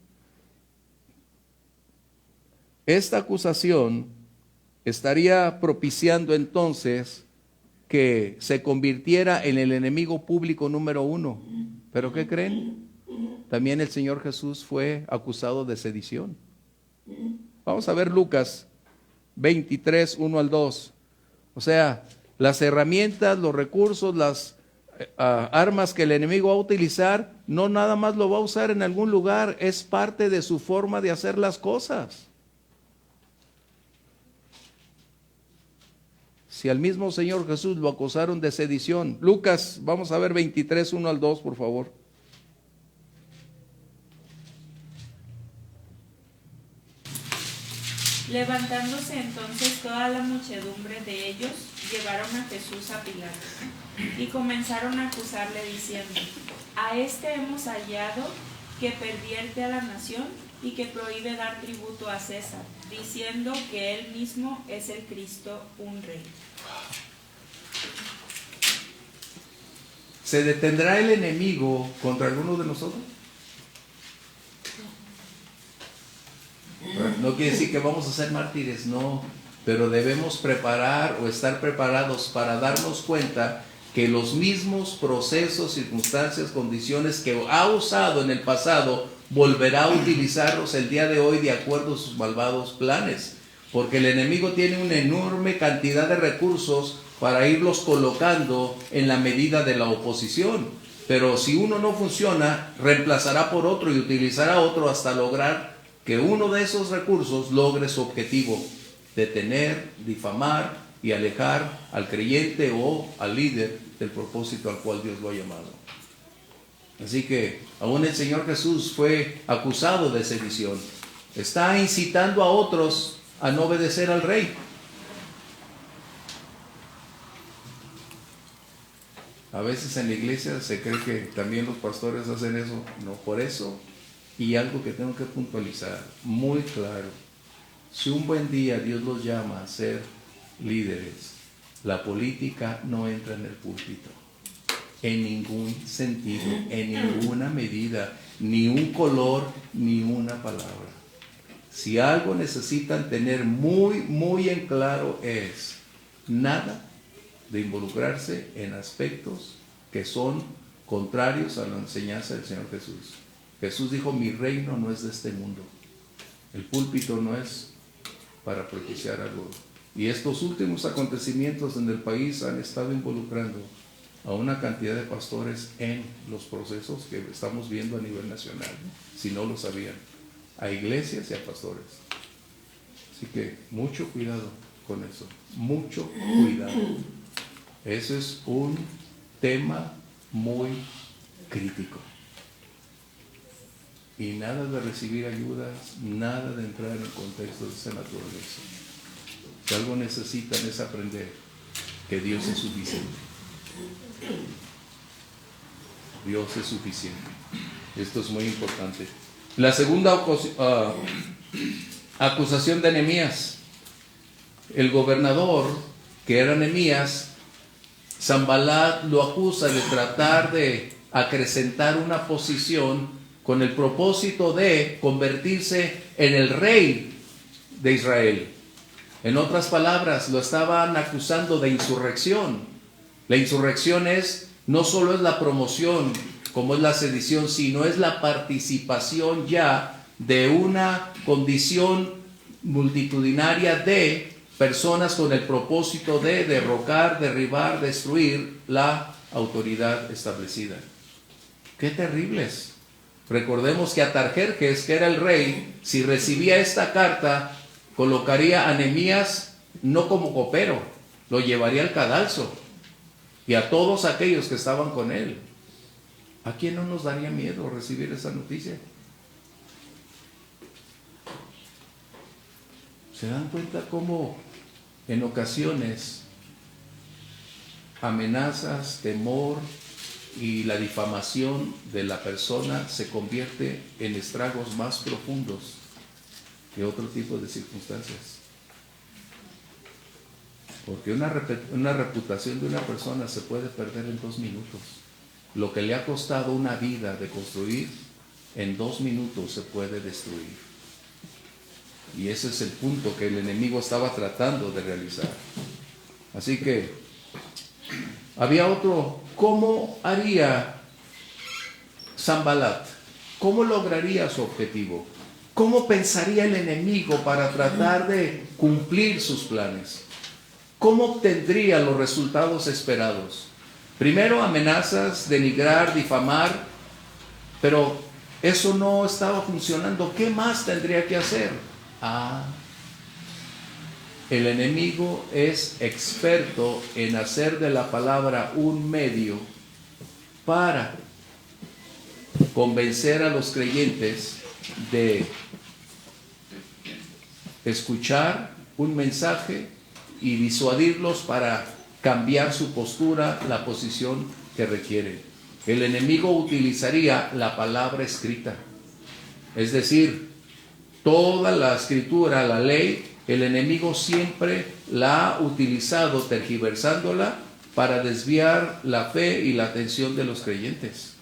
S1: Esta acusación estaría propiciando entonces que se convirtiera en el enemigo público número 1. ¿Pero qué creen? También el Señor Jesús fue acusado de sedición. Vamos a ver Lucas 23, 1 al 2. O sea, las herramientas, los recursos, las armas que el enemigo va a utilizar, no nada más lo va a usar en algún lugar, es parte de su forma de hacer las cosas. Si al mismo Señor Jesús lo acusaron de sedición. Lucas, vamos a ver 23, 1 al 2, por favor.
S7: Levantándose entonces toda la muchedumbre de ellos, llevaron a Jesús a Pilato y comenzaron a acusarle diciendo: a este hemos hallado que pervierte a la nación y que prohíbe dar tributo a César, diciendo que él mismo es el Cristo, un rey.
S1: ¿Se detendrá el enemigo contra alguno de nosotros? No quiere decir que vamos a ser mártires, no, pero debemos preparar o estar preparados para darnos cuenta que los mismos procesos, circunstancias, condiciones que ha usado en el pasado, volverá a utilizarlos el día de hoy de acuerdo a sus malvados planes, porque el enemigo tiene una enorme cantidad de recursos para irlos colocando en la medida de la oposición. Pero si uno no funciona, reemplazará por otro y utilizará otro hasta lograr que uno de esos recursos logre su objetivo: detener, difamar y alejar al creyente o al líder del propósito al cual Dios lo ha llamado. Así que aún el Señor Jesús fue acusado de sedición. Está incitando a otros a no obedecer al rey. A veces en la iglesia se cree que también los pastores hacen eso. No, por eso. Y algo que tengo que puntualizar, muy claro. Si un buen día Dios los llama a ser líderes, la política no entra en el púlpito. En ningún sentido, en ninguna medida, ni un color, ni una palabra. Si algo necesitan tener muy en claro es nada de involucrarse en aspectos que son contrarios a la enseñanza del Señor Jesús. Jesús dijo: mi reino no es de este mundo. El púlpito no es para propiciar algo. Y estos últimos acontecimientos en el país han estado involucrando a una cantidad de pastores en los procesos que estamos viendo a nivel nacional, si no lo sabían, a iglesias y a pastores. Así que mucho cuidado con eso, mucho cuidado. Ese es un tema muy crítico. Y nada de recibir ayudas, nada de entrar en contextos de esa naturaleza. Si algo necesitan es aprender que Dios es suficiente. Dios es suficiente. Esto es muy importante. La segunda acusación de Nehemías. El gobernador, que era Nehemías, Sanbalat lo acusa de tratar de acrecentar una posición con el propósito de convertirse en el rey de Israel. En otras palabras, lo estaban acusando de insurrección. La insurrección no solo es la promoción, como es la sedición, sino es la participación ya de una condición multitudinaria de personas con el propósito de derrocar, derribar, destruir la autoridad establecida. ¡Qué terribles! Recordemos que Atarjerjes, que era el rey, si recibía esta carta, colocaría a Nehemías no como copero, lo llevaría al cadalso, y a todos aquellos que estaban con él. ¿A quién no nos daría miedo recibir esa noticia? ¿Se dan cuenta cómo en ocasiones amenazas, temor y la difamación de la persona se convierte en estragos más profundos que otro tipo de circunstancias? Porque una reputación de una persona se puede perder en 2 minutos. Lo que le ha costado una vida de construir, en 2 minutos se puede destruir. Y ese es el punto que el enemigo estaba tratando de realizar. Así que había otro. ¿Cómo haría Sanbalat? ¿Cómo lograría su objetivo? ¿Cómo pensaría el enemigo para tratar de cumplir sus planes? ¿Cómo obtendría los resultados esperados? Primero, amenazas, denigrar, difamar, pero eso no estaba funcionando. ¿Qué más tendría que hacer? El enemigo es experto en hacer de la palabra un medio para convencer a los creyentes de escuchar un mensaje y disuadirlos para cambiar su postura, la posición que requieren. El enemigo utilizaría la palabra escrita, es decir, toda la escritura, la ley, el enemigo siempre la ha utilizado tergiversándola para desviar la fe y la atención de los creyentes.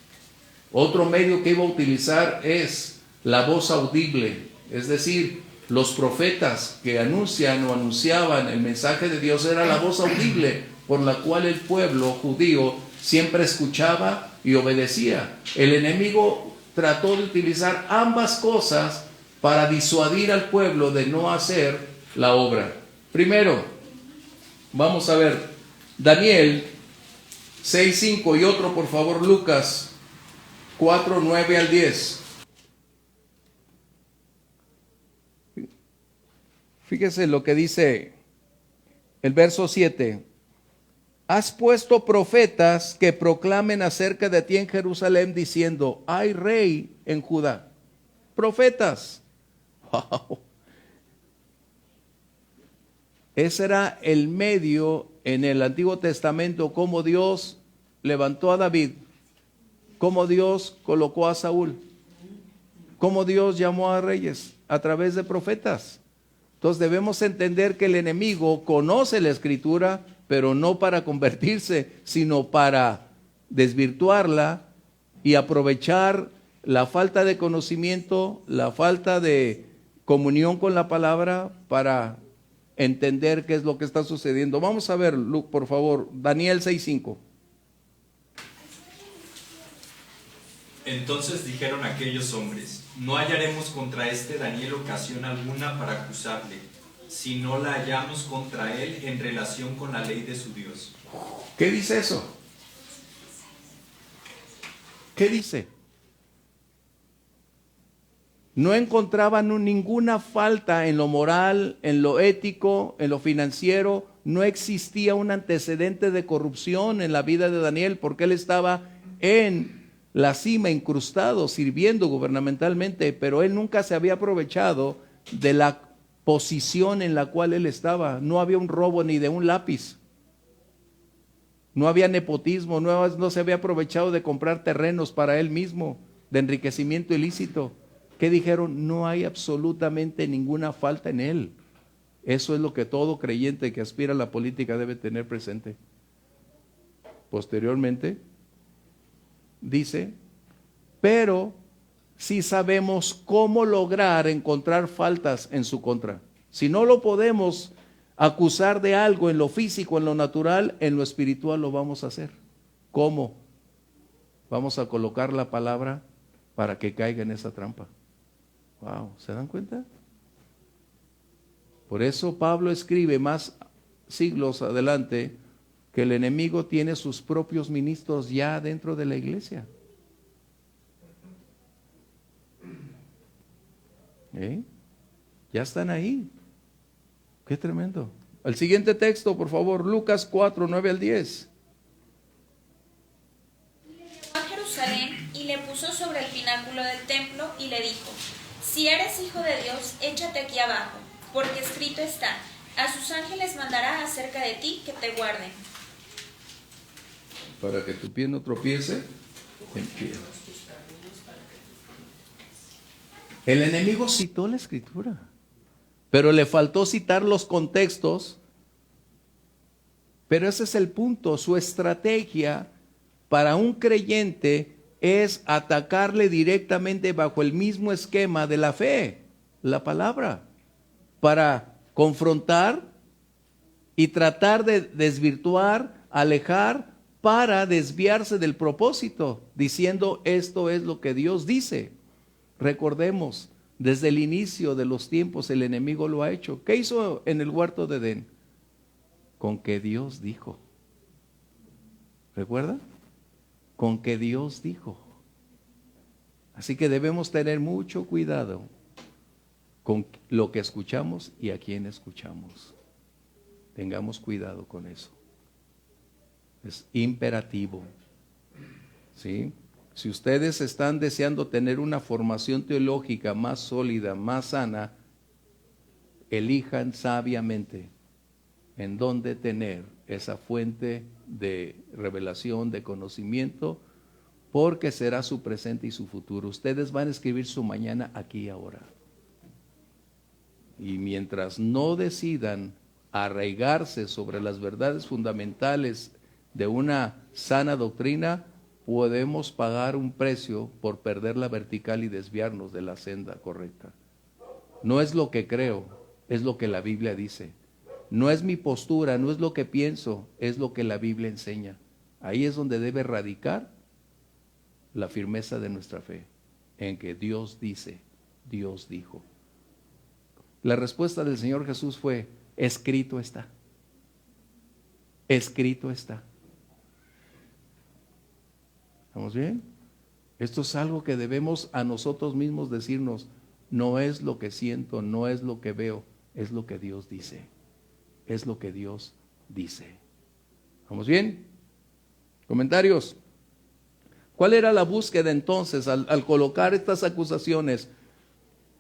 S1: Otro medio que iba a utilizar es la voz audible, es decir, los profetas que anuncian o anunciaban el mensaje de Dios era la voz audible por la cual el pueblo judío siempre escuchaba y obedecía. El enemigo trató de utilizar ambas cosas para disuadir al pueblo de no hacer la obra. Primero, vamos a ver, Daniel 6:5 y otro, por favor, Lucas 4:9 al 10. Fíjese lo que dice el verso 7. Has puesto profetas que proclamen acerca de ti en Jerusalén diciendo, hay rey en Judá. Profetas. Wow. Ese era el medio en el Antiguo Testamento, cómo Dios levantó a David, cómo Dios colocó a Saúl, cómo Dios llamó a reyes a través de profetas. Entonces debemos entender que el enemigo conoce la Escritura, pero no para convertirse, sino para desvirtuarla y aprovechar la falta de conocimiento, la falta de comunión con la palabra para entender qué es lo que está sucediendo. Vamos a ver, Luke, por favor, Daniel 6:5.
S8: Entonces dijeron aquellos hombres, no hallaremos contra este Daniel ocasión alguna para acusarle, si no la hallamos contra él en relación con la ley de su Dios.
S1: ¿Qué dice eso? ¿Qué dice? No encontraban ninguna falta en lo moral, en lo ético, en lo financiero. No existía un antecedente de corrupción en la vida de Daniel porque él estaba en la cima, incrustado, sirviendo gubernamentalmente, pero él nunca se había aprovechado de la posición en la cual él estaba. No había un robo ni de un lápiz. No había nepotismo, no se había aprovechado de comprar terrenos para él mismo, de enriquecimiento ilícito. ¿Qué dijeron? No hay absolutamente ninguna falta en él. Eso es lo que todo creyente que aspira a la política debe tener presente. Posteriormente, dice, pero sí sabemos cómo lograr encontrar faltas en su contra. Si no lo podemos acusar de algo en lo físico, en lo natural, en lo espiritual lo vamos a hacer. ¿Cómo? Vamos a colocar la palabra para que caiga en esa trampa. Wow, ¿se dan cuenta? Por eso Pablo escribe más siglos adelante que el enemigo tiene sus propios ministros ya dentro de la iglesia. Ya están ahí. Qué tremendo. El siguiente texto, por favor, Lucas 4:9 al 10.
S4: Y le llevó a Jerusalén y le puso sobre el pináculo del templo y le dijo, si eres hijo de Dios, échate aquí abajo, porque escrito está, a sus ángeles mandará acerca de ti que te guarden.
S1: Para que tu pie no tropiece en pie. El enemigo citó la escritura, pero le faltó citar los contextos. Pero ese es el punto. Su estrategia para un creyente es atacarle directamente bajo el mismo esquema de la fe, la palabra, para confrontar y tratar de desvirtuar, alejar, para desviarse del propósito, diciendo esto es lo que Dios dice. Recordemos, desde el inicio de los tiempos el enemigo lo ha hecho. ¿Qué hizo en el huerto de Edén? Con que Dios dijo. ¿Recuerda? Con que Dios dijo. Así que debemos tener mucho cuidado con lo que escuchamos y a quién escuchamos. Tengamos cuidado con eso. Es imperativo. ¿Sí? Si ustedes están deseando tener una formación teológica más sólida, más sana, elijan sabiamente en dónde tener esa fuente de revelación, de conocimiento, porque será su presente y su futuro. Ustedes van a escribir su mañana aquí y ahora. Y mientras no decidan arraigarse sobre las verdades fundamentales de una sana doctrina, podemos pagar un precio por perder la vertical y desviarnos de la senda correcta. No es lo que creo, es lo que la Biblia dice. No es mi postura, no es lo que pienso, es lo que la Biblia enseña. Ahí es donde debe radicar la firmeza de nuestra fe, en que Dios dice, Dios dijo. La respuesta del Señor Jesús fue, escrito está. escrito está. ¿Estamos bien? Esto es algo que debemos a nosotros mismos decirnos, no es lo que siento, no es lo que veo, es lo que Dios dice. Es lo que Dios dice. ¿Vamos bien? ¿Comentarios? ¿Cuál era la búsqueda entonces al colocar estas acusaciones?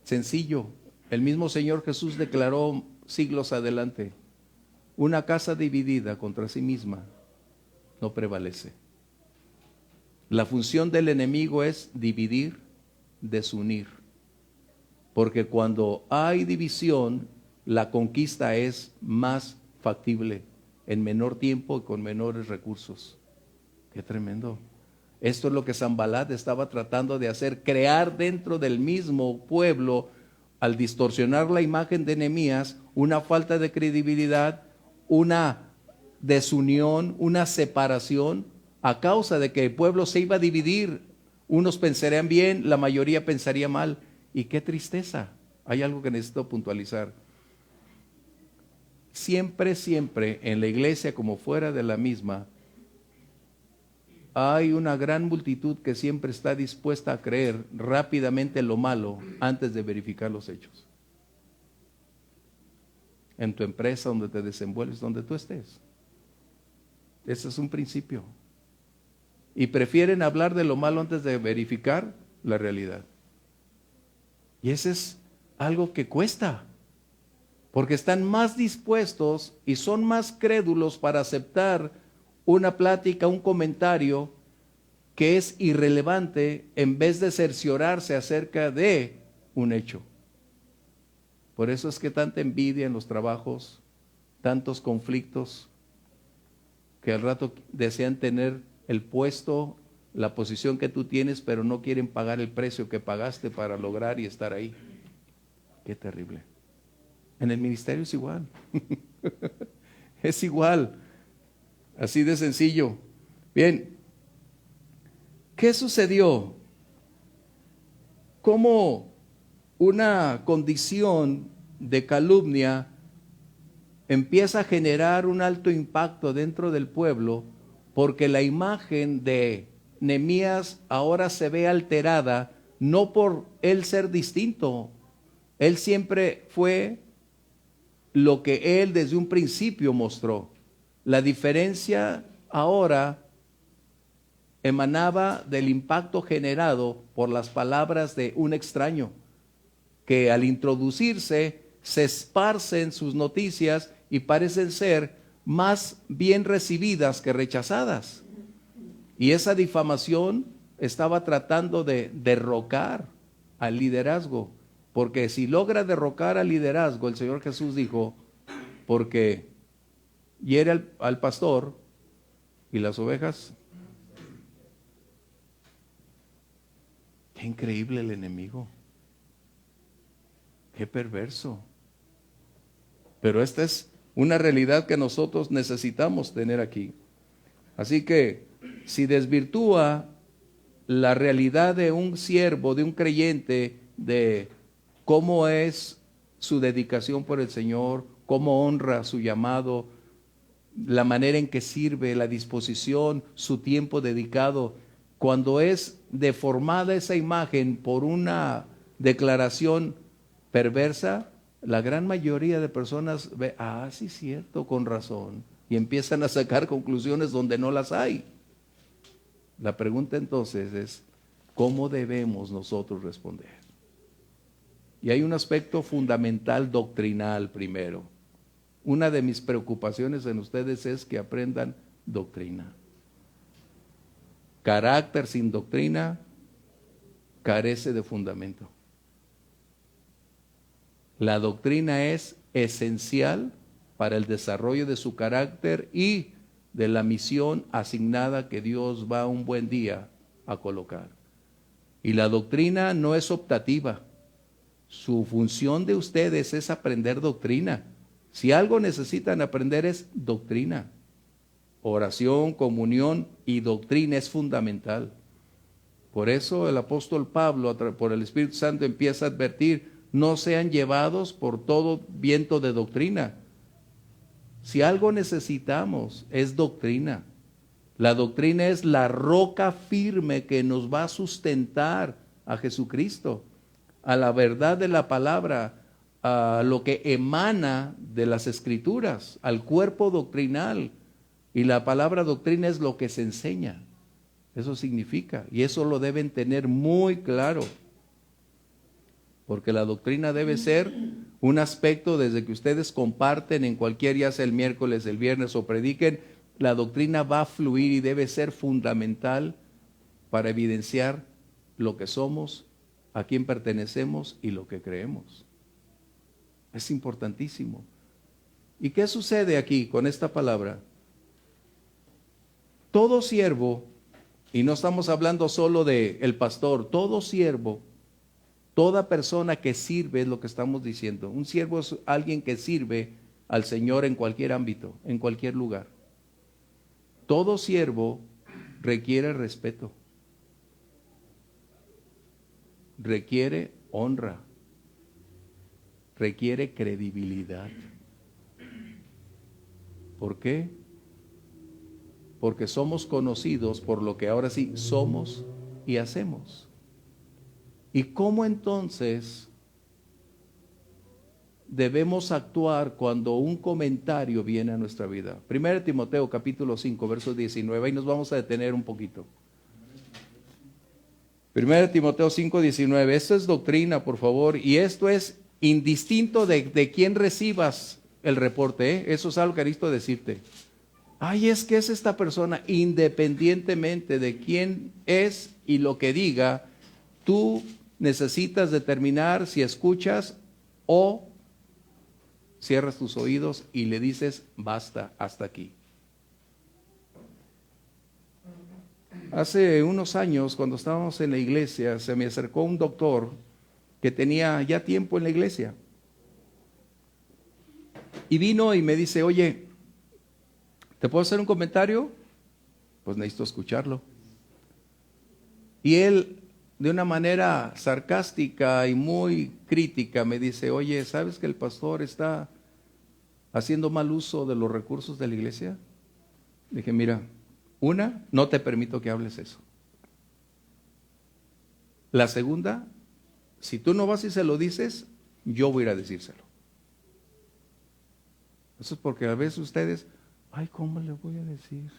S1: Sencillo, el mismo Señor Jesús declaró siglos adelante, una casa dividida contra sí misma no prevalece. La función del enemigo es dividir, desunir, porque cuando hay división, la conquista es más factible, en menor tiempo y con menores recursos. ¡Qué tremendo! Esto es lo que Sanbalat estaba tratando de hacer, crear dentro del mismo pueblo, al distorsionar la imagen de Nehemías, una falta de credibilidad, una desunión, una separación, a causa de que el pueblo se iba a dividir. Unos pensarían bien, la mayoría pensaría mal. Y qué tristeza. Hay algo que necesito puntualizar. Siempre en la iglesia como fuera de la misma, hay una gran multitud que siempre está dispuesta a creer rápidamente lo malo antes de verificar los hechos. En tu empresa, donde te desenvuelves, donde tú estés. Ese es un principio. Y prefieren hablar de lo malo antes de verificar la realidad. Y ese es algo que cuesta. Porque están más dispuestos y son más crédulos para aceptar una plática, un comentario que es irrelevante en vez de cerciorarse acerca de un hecho. Por eso es que tanta envidia en los trabajos, tantos conflictos, que al rato desean tener el puesto, la posición que tú tienes, pero no quieren pagar el precio que pagaste para lograr y estar ahí. Qué terrible. En el ministerio es igual. Es igual. Así de sencillo. Bien. ¿Qué sucedió? ¿Cómo una condición de calumnia empieza a generar un alto impacto dentro del pueblo? Porque la imagen de Nehemías ahora se ve alterada, no por él ser distinto. Él siempre fue lo que él desde un principio mostró. La diferencia ahora emanaba del impacto generado por las palabras de un extraño, que al introducirse se esparcen sus noticias y parecen ser más bien recibidas que rechazadas. Y esa difamación estaba tratando de derrocar al liderazgo, porque si logra derrocar al liderazgo, el Señor Jesús dijo, porque hiere al pastor y las ovejas. Qué increíble el enemigo. Qué perverso. Pero esta es una realidad que nosotros necesitamos tener aquí. Así que si desvirtúa la realidad de un siervo, de un creyente, de cómo es su dedicación por el Señor, cómo honra su llamado, la manera en que sirve, la disposición, su tiempo dedicado, cuando es deformada esa imagen por una declaración perversa, la gran mayoría de personas ve, sí, cierto, con razón, y empiezan a sacar conclusiones donde no las hay. La pregunta entonces es, ¿cómo debemos nosotros responder? Y hay un aspecto fundamental doctrinal primero. Una de mis preocupaciones en ustedes es que aprendan doctrina. Carácter sin doctrina carece de fundamento. La doctrina es esencial para el desarrollo de su carácter y de la misión asignada que Dios va un buen día a colocar. Y la doctrina no es optativa. Su función de ustedes es aprender doctrina. Si algo necesitan aprender es doctrina. Oración, comunión y doctrina es fundamental. Por eso el apóstol Pablo, por el Espíritu Santo, empieza a advertir, no sean llevados por todo viento de doctrina, Si algo necesitamos es doctrina. La doctrina es la roca firme que nos va a sustentar a Jesucristo, a la verdad de la palabra, a lo que emana de las Escrituras, al cuerpo doctrinal. Y la palabra doctrina es lo que se enseña. Eso significa, y eso lo deben tener muy claro, porque la doctrina debe ser un aspecto desde que ustedes comparten en cualquier, ya sea el miércoles, el viernes o prediquen, la doctrina va a fluir y debe ser fundamental para evidenciar lo que somos, a quién pertenecemos y lo que creemos. Es importantísimo. ¿Y qué sucede aquí con esta palabra? Todo siervo, y no estamos hablando solo de el pastor, todo siervo, toda persona que sirve es lo que estamos diciendo. Un siervo es alguien que sirve al Señor en cualquier ámbito, en cualquier lugar. Todo siervo requiere respeto, requiere honra, requiere credibilidad. ¿Por qué? Porque somos conocidos por lo que ahora sí somos y hacemos. ¿Y cómo entonces debemos actuar cuando un comentario viene a nuestra vida? 1 Timoteo capítulo 5, verso 19, ahí nos vamos a detener un poquito. 1 Timoteo 5, 19, esto es doctrina, por favor, y esto es indistinto de quién recibas el reporte, ¿eh? Eso es algo que necesito decirte. Ay, es que es esta persona, independientemente de quién es y lo que diga, tú necesitas determinar si escuchas o cierras tus oídos y le dices, basta, hasta aquí. Hace unos años, cuando estábamos en la iglesia, se me acercó un doctor que tenía ya tiempo en la iglesia. Y vino y me dice, oye, ¿te puedo hacer un comentario? Pues necesito escucharlo. Y él, de una manera sarcástica y muy crítica, me dice, oye, ¿sabes que el pastor está haciendo mal uso de los recursos de la iglesia? Dije, mira, no te permito que hables eso. La segunda, si tú no vas y se lo dices, yo voy a ir a decírselo. Eso es porque a veces ustedes, ay, ¿cómo le voy a decir?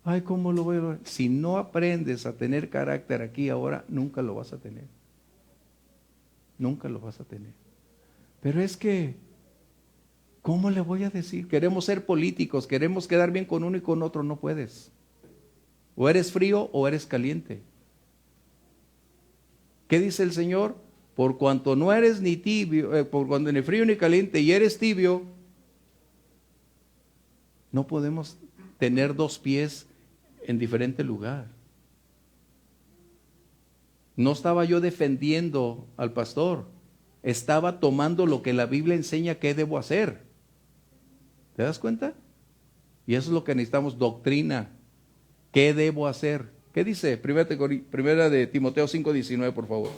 S1: Ay, ¿cómo lo voy a decir? Si no aprendes a tener carácter aquí ahora, nunca lo vas a tener. Nunca lo vas a tener. Pero es que, ¿cómo le voy a decir? Queremos ser políticos, queremos quedar bien con uno y con otro, no puedes. O eres frío o eres caliente. ¿Qué dice el Señor? Por cuanto no eres ni tibio, por cuanto ni frío ni caliente y eres tibio, no podemos tener dos pies en diferente lugar. No estaba yo defendiendo al pastor, estaba tomando lo que la Biblia enseña que debo hacer. ¿Te das cuenta? Y eso es lo que necesitamos, doctrina. ¿Qué debo hacer? ¿Qué dice? Primera de Timoteo 5:19, por favor.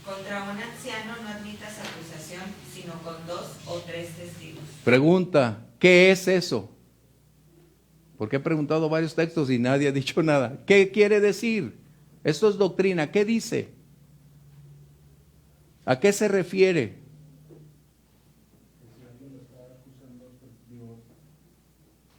S5: Contra un anciano no admitas acusación, sino con 2 o 3 testigos.
S1: Pregunta, ¿qué es eso? Porque he preguntado varios textos y nadie ha dicho nada. ¿Qué quiere decir? Esto es doctrina. ¿Qué dice? ¿A qué se refiere?
S3: Si alguien lo está acusando,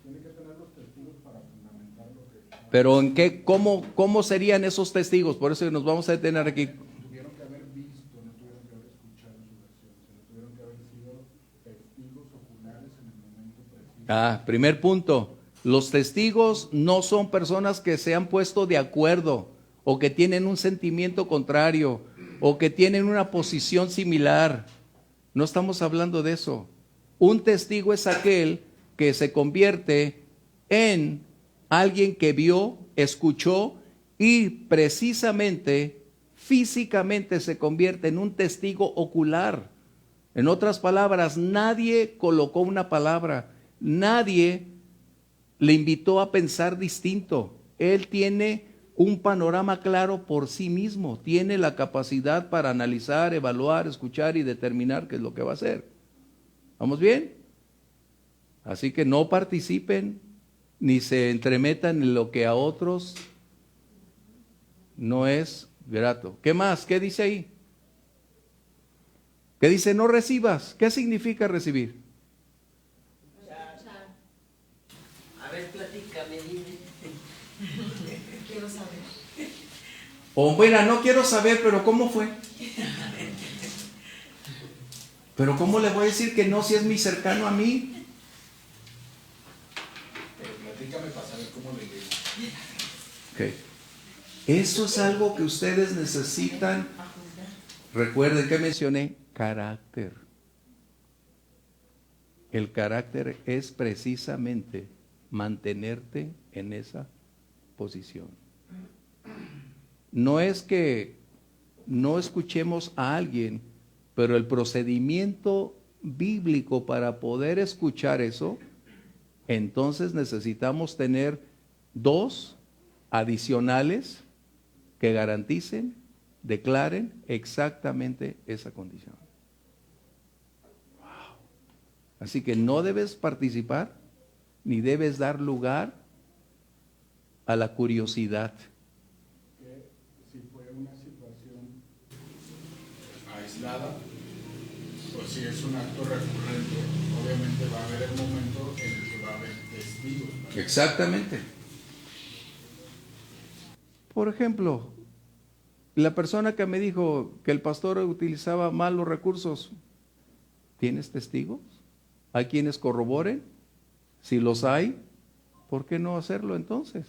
S3: tiene que tener los testigos para fundamentar lo que...
S1: Pero ¿en qué? ¿Cómo serían esos testigos? Por eso nos vamos a detener aquí.
S3: Tuvieron que haber visto, no tuvieron que haber escuchado su versión, sino tuvieron que haber sido testigos oculares en el momento preciso.
S1: Primer punto. Los testigos no son personas que se han puesto de acuerdo o que tienen un sentimiento contrario o que tienen una posición similar. No estamos hablando de eso. Un testigo es aquel que se convierte en alguien que vio, escuchó y precisamente, físicamente se convierte en un testigo ocular. En otras palabras, nadie colocó una palabra, nadie le invitó a pensar distinto. Él tiene un panorama claro por sí mismo, tiene la capacidad para analizar, evaluar, escuchar y determinar qué es lo que va a hacer. ¿Vamos bien? Así que no participen ni se entremetan en lo que a otros no es grato. ¿Qué más? ¿Qué dice ahí? ¿Qué dice? No recibas. ¿Qué significa recibir?
S2: A ver, platícame, dime. Quiero saber.
S1: O mira, no quiero saber, pero ¿cómo fue? Pero ¿cómo le voy a decir que no si es muy cercano a mí?
S3: Pero platícame para saber cómo le digo.
S1: Okay. Eso es algo que ustedes necesitan. Recuerden que mencioné carácter. El carácter es precisamente mantenerte en esa posición. No es que no escuchemos a alguien, pero el procedimiento bíblico para poder escuchar eso, entonces necesitamos tener 2 adicionales que garanticen, declaren exactamente esa condición. Wow. Así que no debes participar ni debes dar lugar a la curiosidad.
S3: Que si fue una situación aislada, o si es un acto recurrente, obviamente va a haber el momento en el que va a haber testigos, ¿verdad?
S1: Exactamente. Por ejemplo, la persona que me dijo que el pastor utilizaba mal los recursos, ¿tienes testigos? ¿Hay quienes corroboren? Si los hay, ¿por qué no hacerlo entonces?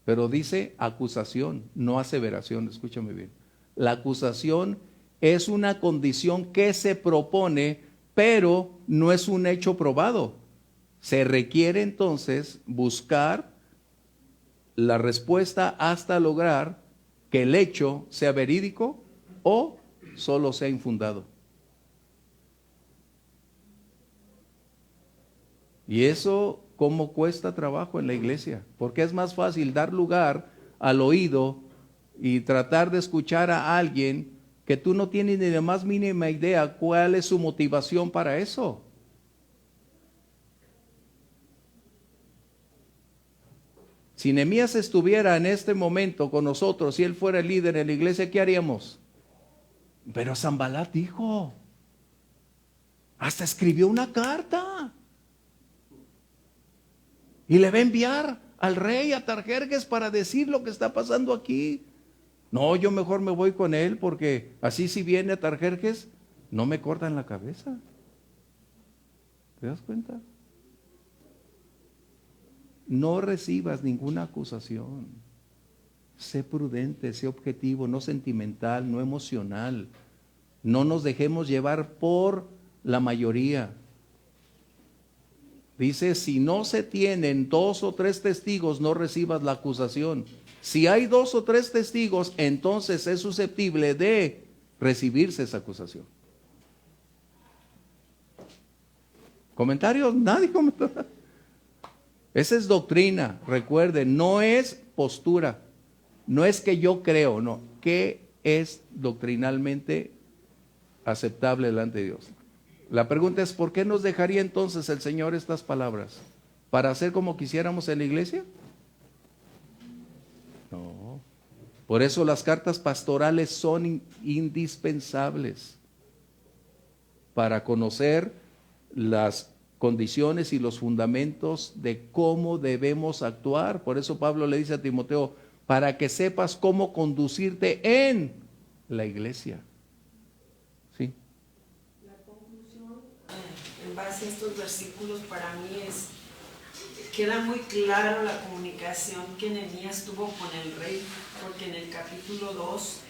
S1: Pero dice acusación, no aseveración, escúchame bien. La acusación es una condición que se propone, pero no es un hecho probado. Se requiere entonces buscar la respuesta hasta lograr que el hecho sea verídico o solo sea infundado. Y eso, ¿cómo cuesta trabajo en la iglesia? Porque es más fácil dar lugar al oído y tratar de escuchar a alguien que tú no tienes ni la más mínima idea cuál es su motivación para eso. Si Nehemías estuviera en este momento con nosotros, si él fuera el líder en la iglesia, ¿qué haríamos? Pero Sanbalat dijo, hasta escribió una carta y le va a enviar al rey Atarjerjes para decir lo que está pasando aquí. No, yo mejor me voy con él porque así si viene Atarjerjes, no me cortan la cabeza. ¿Te das cuenta? No recibas ninguna acusación. Sé prudente, sé objetivo, no sentimental, no emocional. No nos dejemos llevar por la mayoría. Dice, si no se tienen 2 o 3 testigos, no recibas la acusación. Si hay 2 o 3 testigos, entonces es susceptible de recibirse esa acusación. ¿Comentarios? Nadie comentó. Esa es doctrina, recuerden, no es postura, no es que yo creo, no, ¿qué es doctrinalmente aceptable delante de Dios? La pregunta es, ¿por qué nos dejaría entonces el Señor estas palabras? ¿Para hacer como quisiéramos en la iglesia? No, por eso las cartas pastorales son indispensables para conocer las condiciones y los fundamentos de cómo debemos actuar. Por eso Pablo le dice a Timoteo, para que sepas cómo conducirte en la iglesia. ¿Sí?
S2: La conclusión, en base a estos versículos, para mí queda muy claro la comunicación que Nehemías tuvo con el rey, porque en el capítulo 2,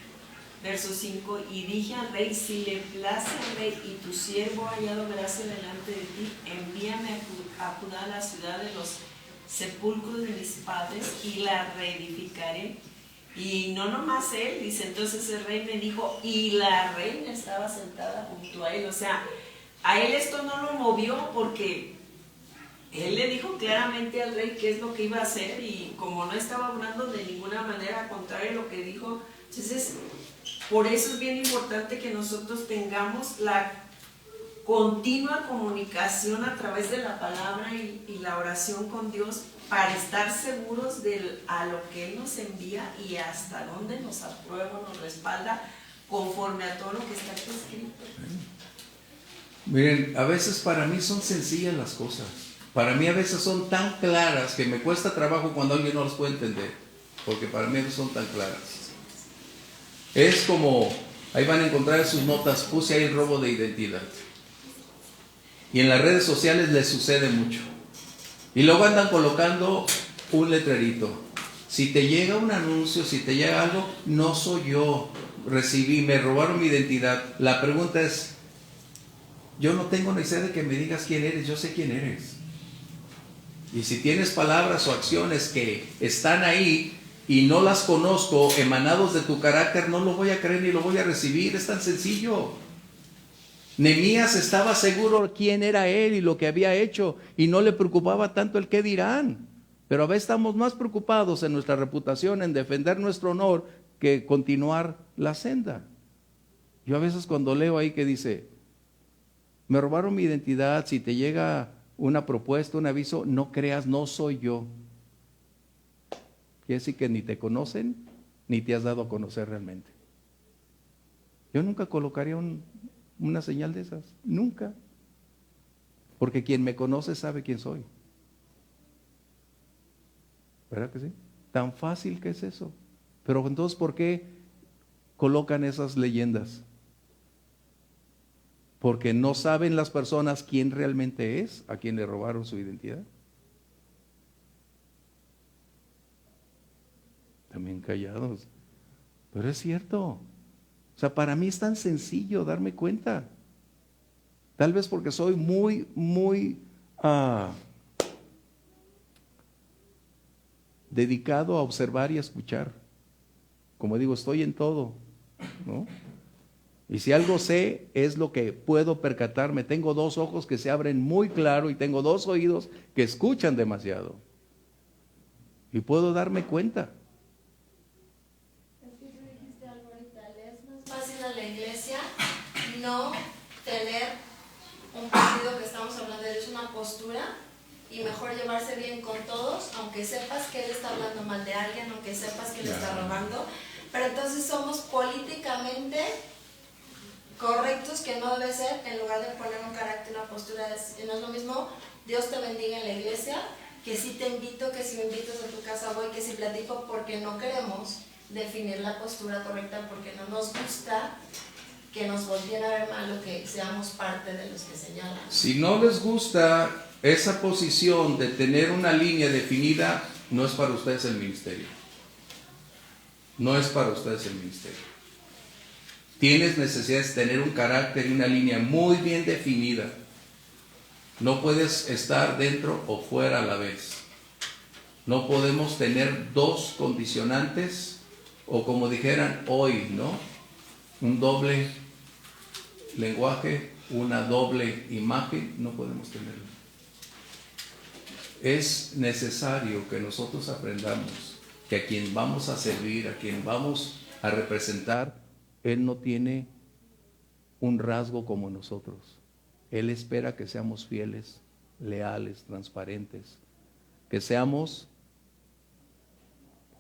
S2: verso 5, y dije al rey, si le place al rey y tu siervo ha hallado gracia delante de ti, envíame a Judá, la ciudad de los sepulcros de mis padres, y la reedificaré. Y no nomás él, dice, entonces el rey me dijo, y la reina estaba sentada junto a él. O sea, a él esto no lo movió porque él le dijo claramente al rey qué es lo que iba a hacer, y como no estaba hablando de ninguna manera contraria a lo que dijo, entonces por eso es bien importante que nosotros tengamos la continua comunicación a través de la palabra y la oración con Dios para estar seguros a lo que Él nos envía y hasta dónde nos aprueba, nos respalda conforme a todo lo que está aquí escrito.
S1: Miren, a veces para mí son sencillas las cosas. Para mí a veces son tan claras que me cuesta trabajo cuando alguien no las puede entender, porque para mí no son tan claras. Es como, ahí van a encontrar en sus notas, puse ahí el robo de identidad. Y en las redes sociales les sucede mucho. Y luego andan colocando un letrerito. Si te llega un anuncio, si te llega algo, no soy yo, recibí, me robaron mi identidad. La pregunta es, yo no tengo necesidad de que me digas quién eres, yo sé quién eres. Y si tienes palabras o acciones que están ahí y no las conozco, emanados de tu carácter, no lo voy a creer ni lo voy a recibir, es tan sencillo. Nehemías estaba seguro quién era él y lo que había hecho y no le preocupaba tanto el qué dirán. Pero a veces estamos más preocupados en nuestra reputación, en defender nuestro honor, que continuar la senda. Yo a veces cuando leo ahí que dice, me robaron mi identidad, si te llega una propuesta, un aviso, no creas, no soy yo. Quiere decir que ni te conocen, ni te has dado a conocer realmente. Yo nunca colocaría una señal de esas, nunca. Porque quien me conoce sabe quién soy. ¿Verdad que sí? Tan fácil que es eso. Pero entonces, ¿por qué colocan esas leyendas? Porque no saben las personas quién realmente es, a quien le robaron su identidad. También callados. Pero es cierto. O sea, para mí es tan sencillo darme cuenta. Tal vez porque soy muy dedicado a observar y a escuchar. Como digo, estoy en todo, ¿no? Y si algo sé, es lo que puedo percatarme. Tengo 2 ojos que se abren muy claro y tengo 2 oídos que escuchan demasiado. Y puedo darme cuenta.
S9: Es que tú dijiste algo ahorita, le es más fácil a la iglesia no tener un partido que estamos hablando de es una postura y mejor llevarse bien con todos, aunque sepas que él está hablando mal de alguien, aunque sepas que le está robando. Pero entonces somos políticamente correctos, que no debe ser, en lugar de poner un carácter, una postura. No es lo mismo Dios te bendiga en la iglesia, que si te invito, que si me invitas a tu casa voy, que si platico, porque no queremos definir la postura correcta, porque no nos gusta que nos volteen a ver mal o que seamos parte de los que señalan.
S1: Si no les gusta esa posición de tener una línea definida, no es para ustedes el ministerio. No es para ustedes el ministerio. Tienes necesidad de tener un carácter y una línea muy bien definida. No puedes estar dentro o fuera a la vez. No podemos tener 2 condicionantes, o como dijeran hoy, ¿no? Un doble lenguaje, una doble imagen, no podemos tenerlo. Es necesario que nosotros aprendamos que a quien vamos a servir, a quien vamos a representar, Él no tiene un rasgo como nosotros. Él espera que seamos fieles, leales, transparentes, que seamos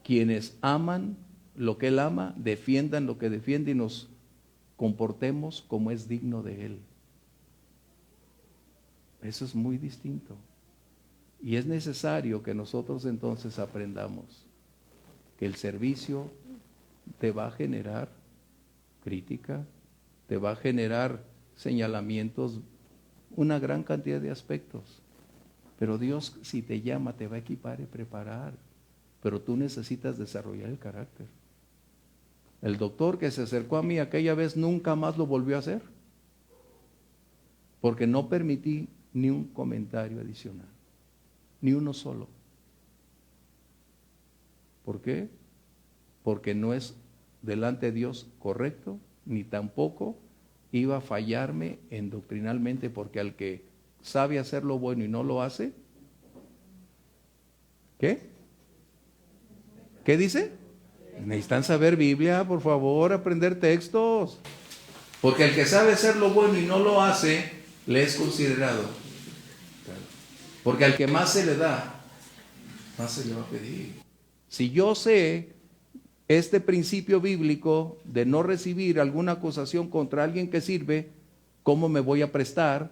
S1: quienes aman lo que Él ama, defiendan lo que defiende y nos comportemos como es digno de Él. Eso es muy distinto. Y es necesario que nosotros entonces aprendamos que el servicio te va a generar crítica, te va a generar señalamientos, una gran cantidad de aspectos. Pero Dios, si te llama, te va a equipar y preparar. Pero tú necesitas desarrollar el carácter. El doctor que se acercó a mí aquella vez nunca más lo volvió a hacer, porque no permití ni un comentario adicional, ni uno solo. ¿Por qué? Porque no es delante de Dios correcto, ni tampoco iba a fallarme doctrinalmente, porque al que sabe hacer lo bueno y no lo hace, ¿qué? ¿Qué dice? Necesitan saber Biblia, por favor, aprender textos. Porque el que sabe hacer lo bueno y no lo hace, le es considerado. Porque al que más se le da, más se le va a pedir. Si yo sé este principio bíblico de no recibir alguna acusación contra alguien que sirve, ¿cómo me voy a prestar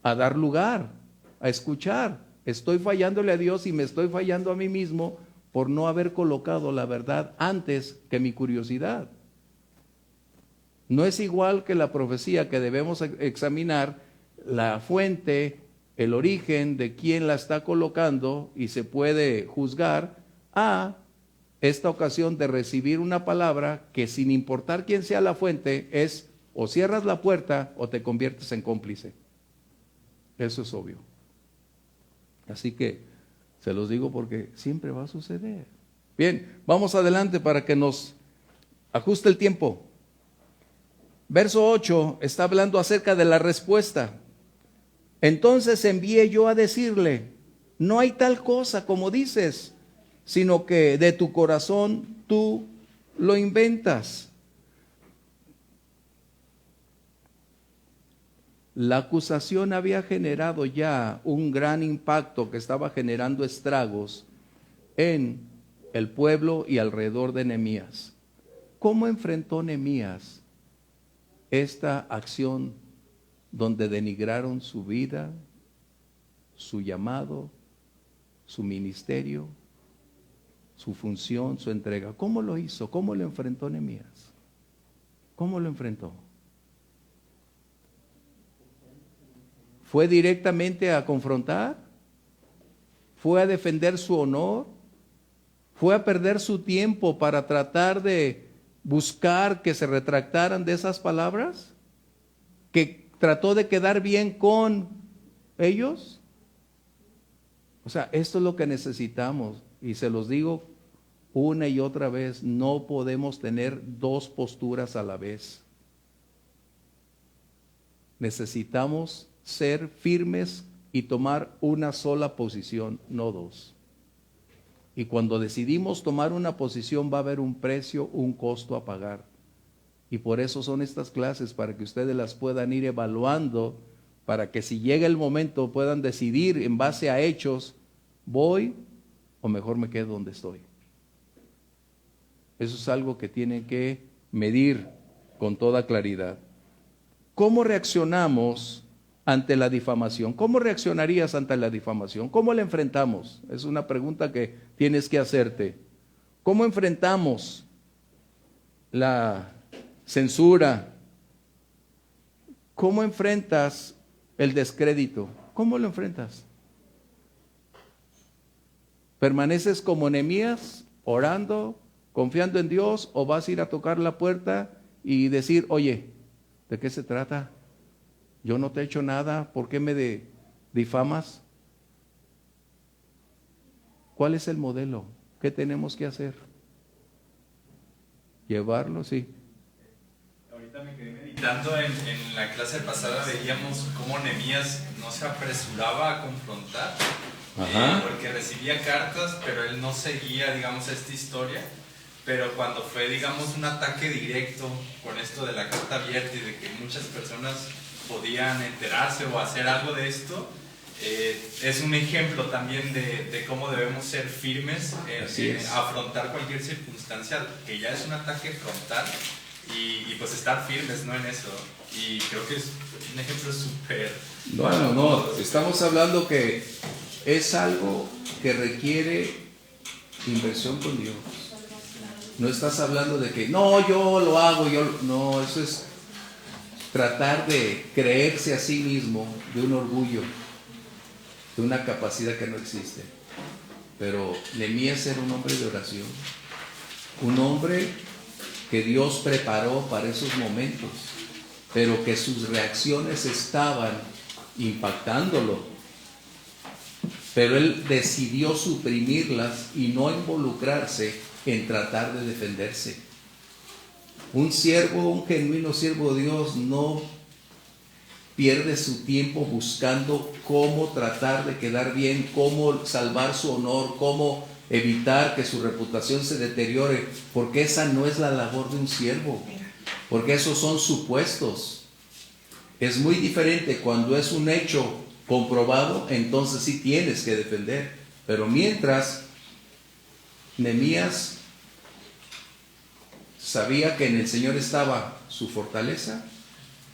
S1: a dar lugar, a escuchar? Estoy fallándole a Dios y me estoy fallando a mí mismo por no haber colocado la verdad antes que mi curiosidad. No es igual que la profecía, que debemos examinar la fuente, el origen de quién la está colocando y se puede juzgar, a esta ocasión de recibir una palabra que, sin importar quién sea la fuente, es o cierras la puerta o te conviertes en cómplice. Eso es obvio. Así que se los digo porque siempre va a suceder. Bien, vamos adelante para que nos ajuste el tiempo. Verso 8 está hablando acerca de la respuesta. Entonces envié yo a decirle, no hay tal cosa como dices, sino que de tu corazón tú lo inventas. La acusación había generado ya un gran impacto que estaba generando estragos en el pueblo y alrededor de Nehemías. ¿Cómo enfrentó Nehemías esta acción donde denigraron su vida, su llamado, su ministerio, su función, su entrega? ¿Cómo lo hizo? ¿Cómo lo enfrentó Nehemías? ¿Cómo lo enfrentó? ¿Fue directamente a confrontar? ¿Fue a defender su honor? ¿Fue a perder su tiempo para tratar de buscar que se retractaran de esas palabras? ¿Que trató de quedar bien con ellos? O sea, esto es lo que necesitamos, y se los digo una y otra vez, no podemos tener dos posturas a la vez. Necesitamos ser firmes y tomar una sola posición, no dos. Y cuando decidimos tomar una posición va a haber un precio, un costo a pagar. Y por eso son estas clases, para que ustedes las puedan ir evaluando, para que si llega el momento puedan decidir en base a hechos, voy o mejor me quedo donde estoy. Eso es algo que tienen que medir con toda claridad. ¿Cómo reaccionamos ante la difamación? ¿Cómo reaccionarías ante la difamación? ¿Cómo la enfrentamos? Es una pregunta que tienes que hacerte. ¿Cómo enfrentamos la censura? ¿Cómo enfrentas el descrédito? ¿Cómo lo enfrentas? ¿Permaneces como Nehemías, orando, confiando en Dios, o vas a ir a tocar la puerta y decir, oye, ¿de qué se trata? Yo no te he hecho nada, ¿por qué me difamas? ¿Cuál es el modelo? ¿Qué tenemos que hacer? ¿Llevarlo? Sí.
S8: Ahorita me quedé meditando en la clase pasada, veíamos cómo Nehemías no se apresuraba a confrontar, porque recibía cartas, pero él no seguía, digamos, esta historia. Pero cuando fue, digamos, un ataque directo con esto de la carta abierta y de que muchas personas podían enterarse o hacer algo de esto, es un ejemplo también de cómo debemos ser firmes en afrontar cualquier circunstancia, que ya es un ataque frontal, y pues estar firmes, ¿no?, en eso. Y creo que es un ejemplo súper...
S1: No, estamos hablando que es algo que requiere inversión con Dios. No estás hablando de que, no, yo lo hago, no, eso es tratar de creerse a sí mismo, de un orgullo, de una capacidad que no existe. Pero Nehemías era un hombre de oración, un hombre que Dios preparó para esos momentos, pero que sus reacciones estaban impactándolo. Pero él decidió suprimirlas y no involucrarse en tratar de defenderse. Un genuino siervo de Dios no pierde su tiempo buscando cómo tratar de quedar bien, cómo salvar su honor, cómo evitar que su reputación se deteriore, porque esa no es la labor de un siervo, porque esos son supuestos. Es muy diferente cuando es un hecho comprobado, entonces sí tienes que defender. Pero mientras, Nehemías sabía que en el Señor estaba su fortaleza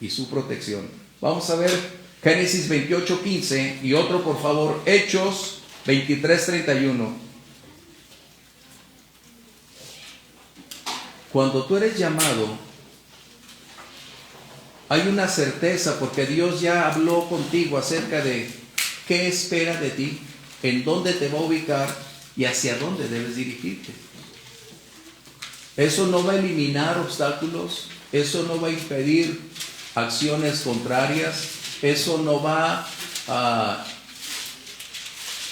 S1: y su protección. Vamos a ver Génesis 28:15 y otro, por favor, Hechos 23:31. Cuando tú eres llamado, hay una certeza porque Dios ya habló contigo acerca de qué espera de ti, en dónde te va a ubicar y hacia dónde debes dirigirte. Eso no va a eliminar obstáculos, eso no va a impedir acciones contrarias, eso no va a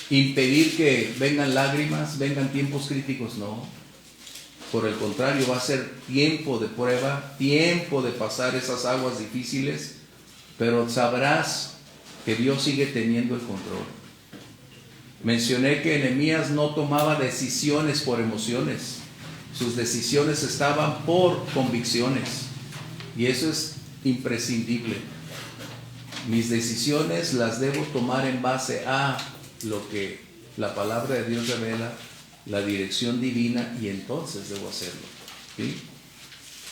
S1: impedir que vengan lágrimas, vengan tiempos críticos, no. Por el contrario, va a ser tiempo de prueba, tiempo de pasar esas aguas difíciles, pero sabrás que Dios sigue teniendo el control. Mencioné que Nehemías no tomaba decisiones por emociones, sus decisiones estaban por convicciones, y eso es imprescindible. Mis decisiones las debo tomar en base a lo que la palabra de Dios revela, la dirección divina, y entonces debo hacerlo. ¿Sí?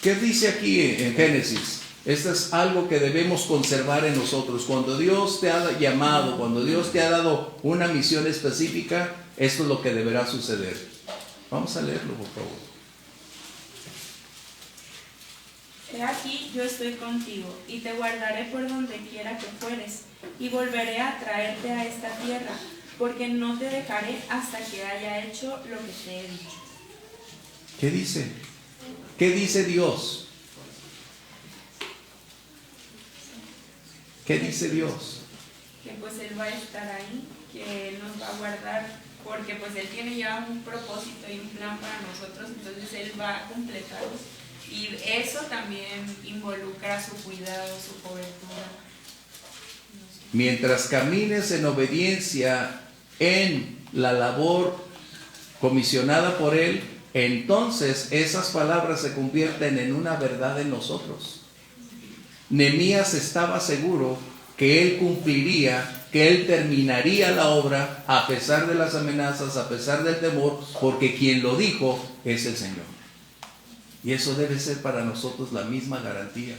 S1: ¿Qué dice aquí en Génesis? Esto es algo que debemos conservar en nosotros. Cuando Dios te ha llamado, cuando Dios te ha dado una misión específica, esto es lo que deberá suceder. Vamos a leerlo, por favor.
S7: He aquí, yo estoy contigo, y te guardaré por donde quiera que fueres, y volveré a traerte a esta tierra, porque no te dejaré hasta que haya hecho lo que te he dicho.
S1: ¿Qué dice? ¿Qué dice Dios? ¿Qué dice Dios?
S7: Que pues Él va a estar ahí, que Él nos va a guardar, porque pues Él tiene ya un propósito y un plan para nosotros, entonces Él va a completarlos. Y eso también involucra su cuidado, su cobertura.
S1: Mientras camines en obediencia en la labor comisionada por Él, entonces esas palabras se convierten en una verdad en nosotros. Nehemías estaba seguro que él cumpliría, que él terminaría la obra a pesar de las amenazas, a pesar del temor, porque quien lo dijo es el Señor. Y eso debe ser para nosotros la misma garantía.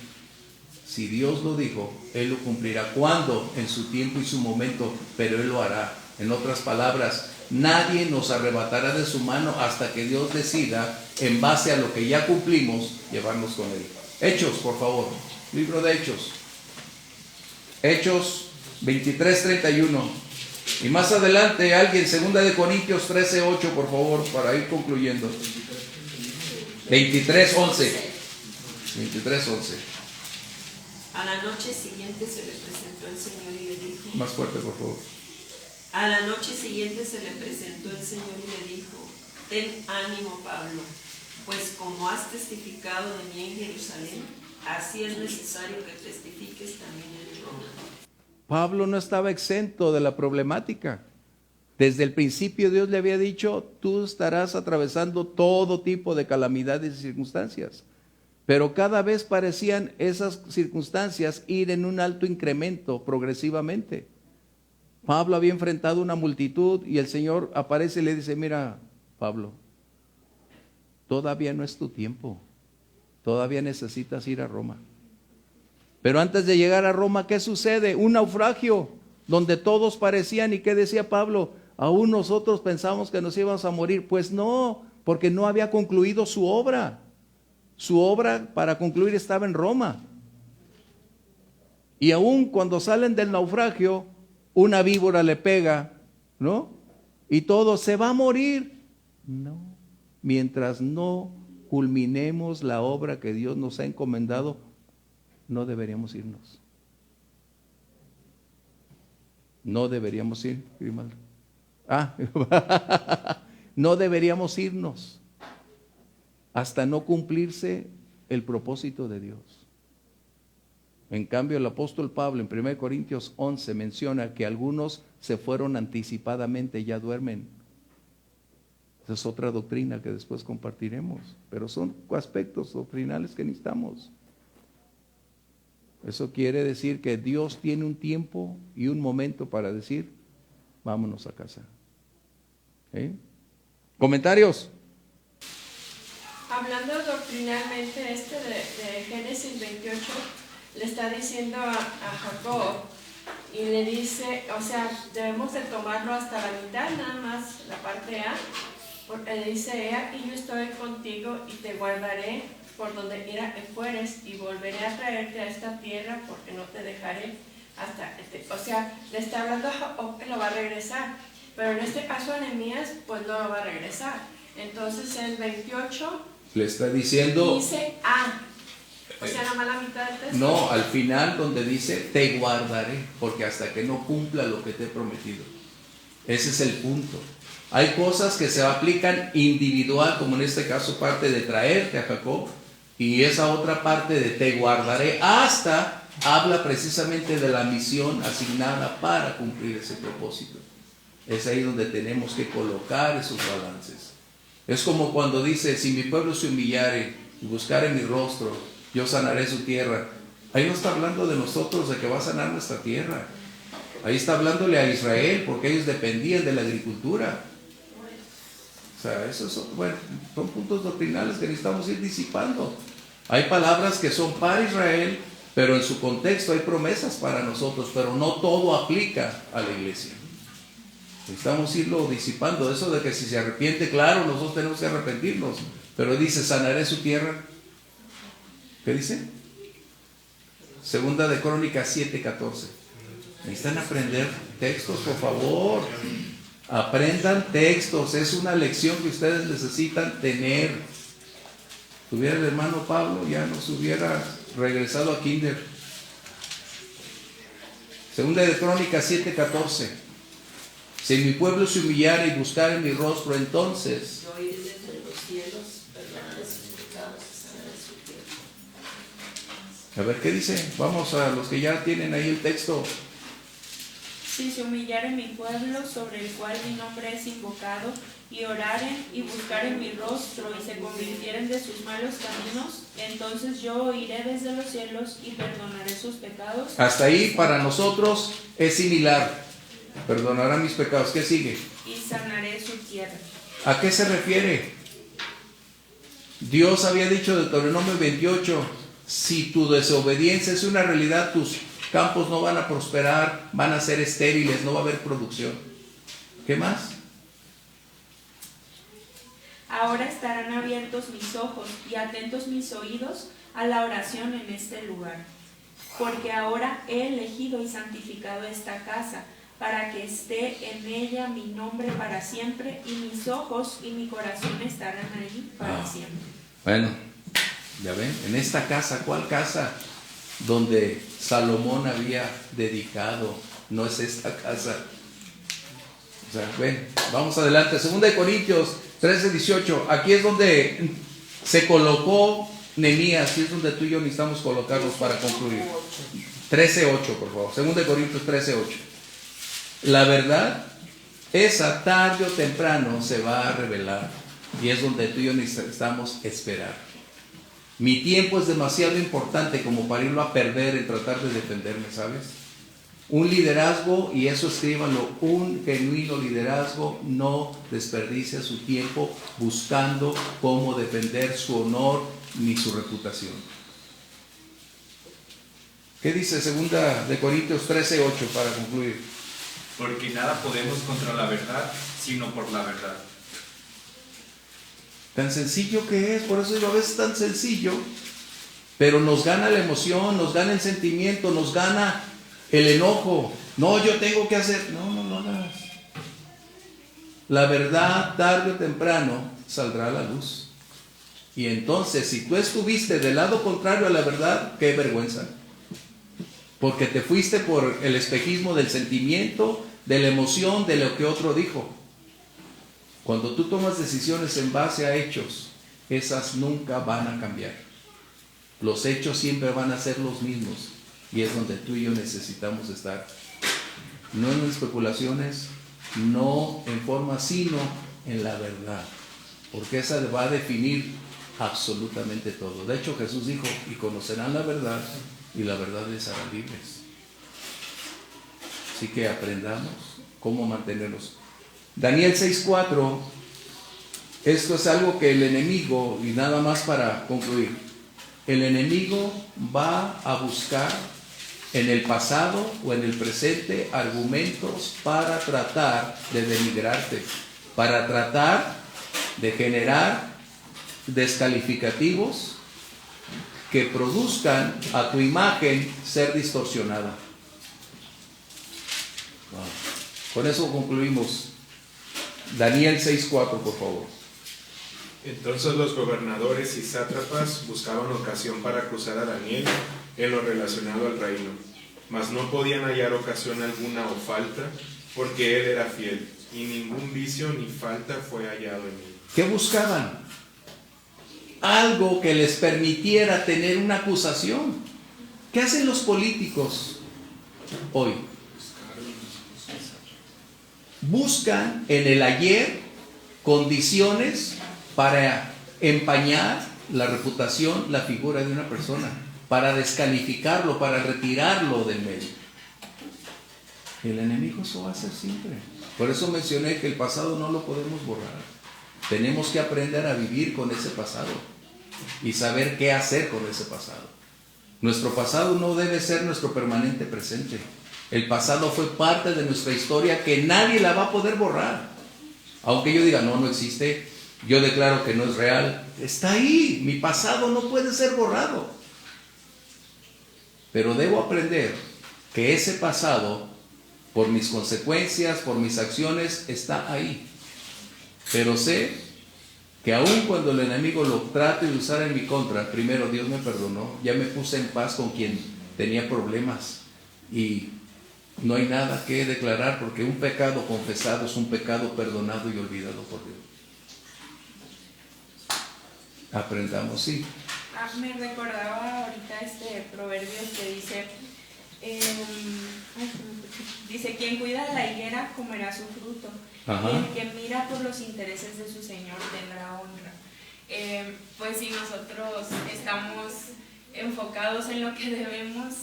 S1: Si Dios lo dijo, Él lo cumplirá. ¿Cuándo? En su tiempo y su momento, pero Él lo hará. En otras palabras, nadie nos arrebatará de su mano hasta que Dios decida, en base a lo que ya cumplimos, llevarnos con Él. Hechos, por favor. Libro de Hechos. Hechos 23:31. Y más adelante alguien, 2 Corintios 13:8, por favor, para ir concluyendo. 23:11. 23:11.
S2: A la noche siguiente se le presentó el Señor y le dijo.
S1: Más fuerte, por favor.
S2: A la noche siguiente se le presentó el Señor y le dijo: ten ánimo, Pablo, pues como has testificado de mí en Jerusalén, así es necesario que testifiques también en Roma.
S1: Pablo no estaba exento de la problemática. Desde el principio Dios le había dicho: tú estarás atravesando todo tipo de calamidades y circunstancias. Pero cada vez parecían esas circunstancias ir en un alto incremento progresivamente. Pablo había enfrentado una multitud y el Señor aparece y le dice: mira, Pablo, todavía no es tu tiempo. Todavía necesitas ir a Roma. Pero antes de llegar a Roma, ¿qué sucede? Un naufragio donde todos parecían, ¿y qué decía Pablo? Aún nosotros pensamos que nos íbamos a morir. Pues no, porque no había concluido su obra. Su obra para concluir estaba en Roma. Y aún cuando salen del naufragio, una víbora le pega, ¿no? Y todo, se va a morir. No, mientras no culminemos la obra que Dios nos ha encomendado, no deberíamos irnos. No deberíamos ir, Grimaldo. No deberíamos irnos hasta no cumplirse el propósito de Dios. En cambio, el apóstol Pablo en 1 Corintios 11 menciona que algunos se fueron anticipadamente y ya duermen. Esa es otra doctrina que después compartiremos, pero son aspectos doctrinales que necesitamos. Eso quiere decir que Dios tiene un tiempo y un momento para decir, vámonos a casa. ¿Sí? ¿Comentarios?
S10: Hablando doctrinalmente, de Génesis 28, le está diciendo a Jacob, y le dice, o sea, debemos de tomarlo hasta la mitad, nada más la parte A, porque le dice ella, y yo estoy contigo y te guardaré por donde quiera que fueres, y volveré a traerte a esta tierra, porque no te dejaré hasta, o sea, le está hablando a Jacob que lo va a regresar, pero en este caso a Nehemías, pues no lo va a regresar. Entonces el 28
S1: le está diciendo,
S10: dice o sea, nada más la mitad del texto.
S1: no, al final donde dice, te guardaré, porque hasta que no cumpla lo que te he prometido. Ese es el punto. Hay cosas que se aplican individual, como en este caso parte de traerte a Jacob, y esa otra parte de te guardaré hasta, habla precisamente de la misión asignada para cumplir ese propósito. Es ahí donde tenemos que colocar esos balances. Es como cuando dice, si mi pueblo se humillare y buscare mi rostro, yo sanaré su tierra. Ahí no está hablando de nosotros, de que va a sanar nuestra tierra. Ahí está hablándole a Israel, porque ellos dependían de la agricultura. O sea, esos son puntos doctrinales que necesitamos ir disipando. Hay palabras que son para Israel, pero en su contexto hay promesas para nosotros, pero no todo aplica a la iglesia. Necesitamos irlo disipando. Eso de que si se arrepiente, claro, nosotros tenemos que arrepentirnos, pero dice, sanaré su tierra. ¿Qué dice? Segunda de Crónicas 7:14. Necesitan aprender textos, por favor. Aprendan textos. Es una lección que ustedes necesitan tener. Si tuviera el hermano Pablo, ya nos hubiera regresado a kinder. Segunda de Crónicas 7:14. Si mi pueblo se humillara y buscara mi rostro, entonces
S2: Yo iré desde los cielos, perdonaré sus pecados y sanaré su tierra.
S1: a ver qué dice. Vamos a los que ya tienen ahí el texto.
S7: Si se humillare mi pueblo, sobre el cual mi nombre es invocado, y oraren y buscaren mi rostro, y se convirtieren de sus malos caminos, entonces yo oiré desde los cielos y perdonaré sus pecados.
S1: Hasta ahí para nosotros es similar. Perdonará mis pecados. ¿Qué sigue?
S7: Y sanaré su tierra.
S1: ¿A qué se refiere? Dios había dicho de Deuteronomio 28, si tu desobediencia es una realidad, tus campos no van a prosperar, van a ser estériles, no va a haber producción. ¿Qué más?
S7: Ahora estarán abiertos mis ojos y atentos mis oídos a la oración en este lugar, porque ahora he elegido y santificado esta casa, para que esté en ella mi nombre para siempre, y mis ojos y mi corazón estarán allí para siempre.
S1: Bueno, ya ven, en esta casa, ¿cuál casa? Donde Salomón había dedicado, no es esta casa. O sea, ven, vamos adelante. 2 Corintios 13:18, aquí es donde se colocó Nehemías, y es donde tú y yo necesitamos colocarlos para concluir. 13:8, por favor. 2 Corintios 13:8. La verdad, esa tarde o temprano se va a revelar, y es donde tú y yo necesitamos esperar. Mi tiempo es demasiado importante como para irlo a perder en tratar de defenderme, ¿sabes? Un liderazgo, y eso escríbanlo, un genuino liderazgo no desperdicia su tiempo buscando cómo defender su honor ni su reputación. ¿Qué dice 2 Corintios 13:8 para concluir?
S8: Porque nada podemos contra la verdad, sino por la verdad.
S1: Tan sencillo que es, por eso digo, a veces es tan sencillo, pero nos gana la emoción, nos gana el sentimiento, nos gana el enojo. No, yo tengo que hacer. No lo hagas. La verdad, tarde o temprano, saldrá a la luz. Y entonces, si tú estuviste del lado contrario a la verdad, qué vergüenza. Porque te fuiste por el espejismo del sentimiento, de la emoción, de lo que otro dijo. Cuando tú tomas decisiones en base a hechos, esas nunca van a cambiar. Los hechos siempre van a ser los mismos, y es donde tú y yo necesitamos estar. No en especulaciones, no en forma, sino en la verdad, porque esa va a definir absolutamente todo. De hecho, Jesús dijo, y conocerán la verdad, y la verdad les hará libres. Así que aprendamos cómo mantenernos. Daniel 6:4, esto es algo que el enemigo, y nada más para concluir, el enemigo va a buscar en el pasado o en el presente argumentos para tratar de denigrarte, para tratar de generar descalificativos que produzcan a tu imagen ser distorsionada. Con eso concluimos. Daniel 6:4, por favor.
S11: Entonces los gobernadores y sátrapas buscaban ocasión para acusar a Daniel en lo relacionado al reino, mas no podían hallar ocasión alguna o falta, porque él era fiel, y ningún vicio ni falta fue hallado en él.
S1: ¿Qué buscaban? Algo que les permitiera tener una acusación. ¿Qué hacen los políticos hoy? Buscan en el ayer condiciones para empañar la reputación, la figura de una persona, para descalificarlo, para retirarlo del medio. El enemigo eso va a hacer siempre. Por eso mencioné que el pasado no lo podemos borrar. Tenemos que aprender a vivir con ese pasado y saber qué hacer con ese pasado. Nuestro pasado no debe ser nuestro permanente presente. El pasado fue parte de nuestra historia que nadie la va a poder borrar. Aunque yo diga, no existe, yo declaro que no es real. Está ahí, mi pasado no puede ser borrado. Pero debo aprender que ese pasado, por mis consecuencias, por mis acciones, está ahí. Pero sé que aun cuando el enemigo lo trate de usar en mi contra, primero Dios me perdonó, ya me puse en paz con quien tenía problemas y no hay nada que declarar, porque un pecado confesado es un pecado perdonado y olvidado por Dios. Aprendamos, sí.
S7: Me recordaba ahorita Proverbios que dice, quien cuida la higuera comerá su fruto.
S1: Ajá.
S7: Y el que mira por los intereses de su Señor tendrá honra. Pues si nosotros estamos enfocados en lo que debemos,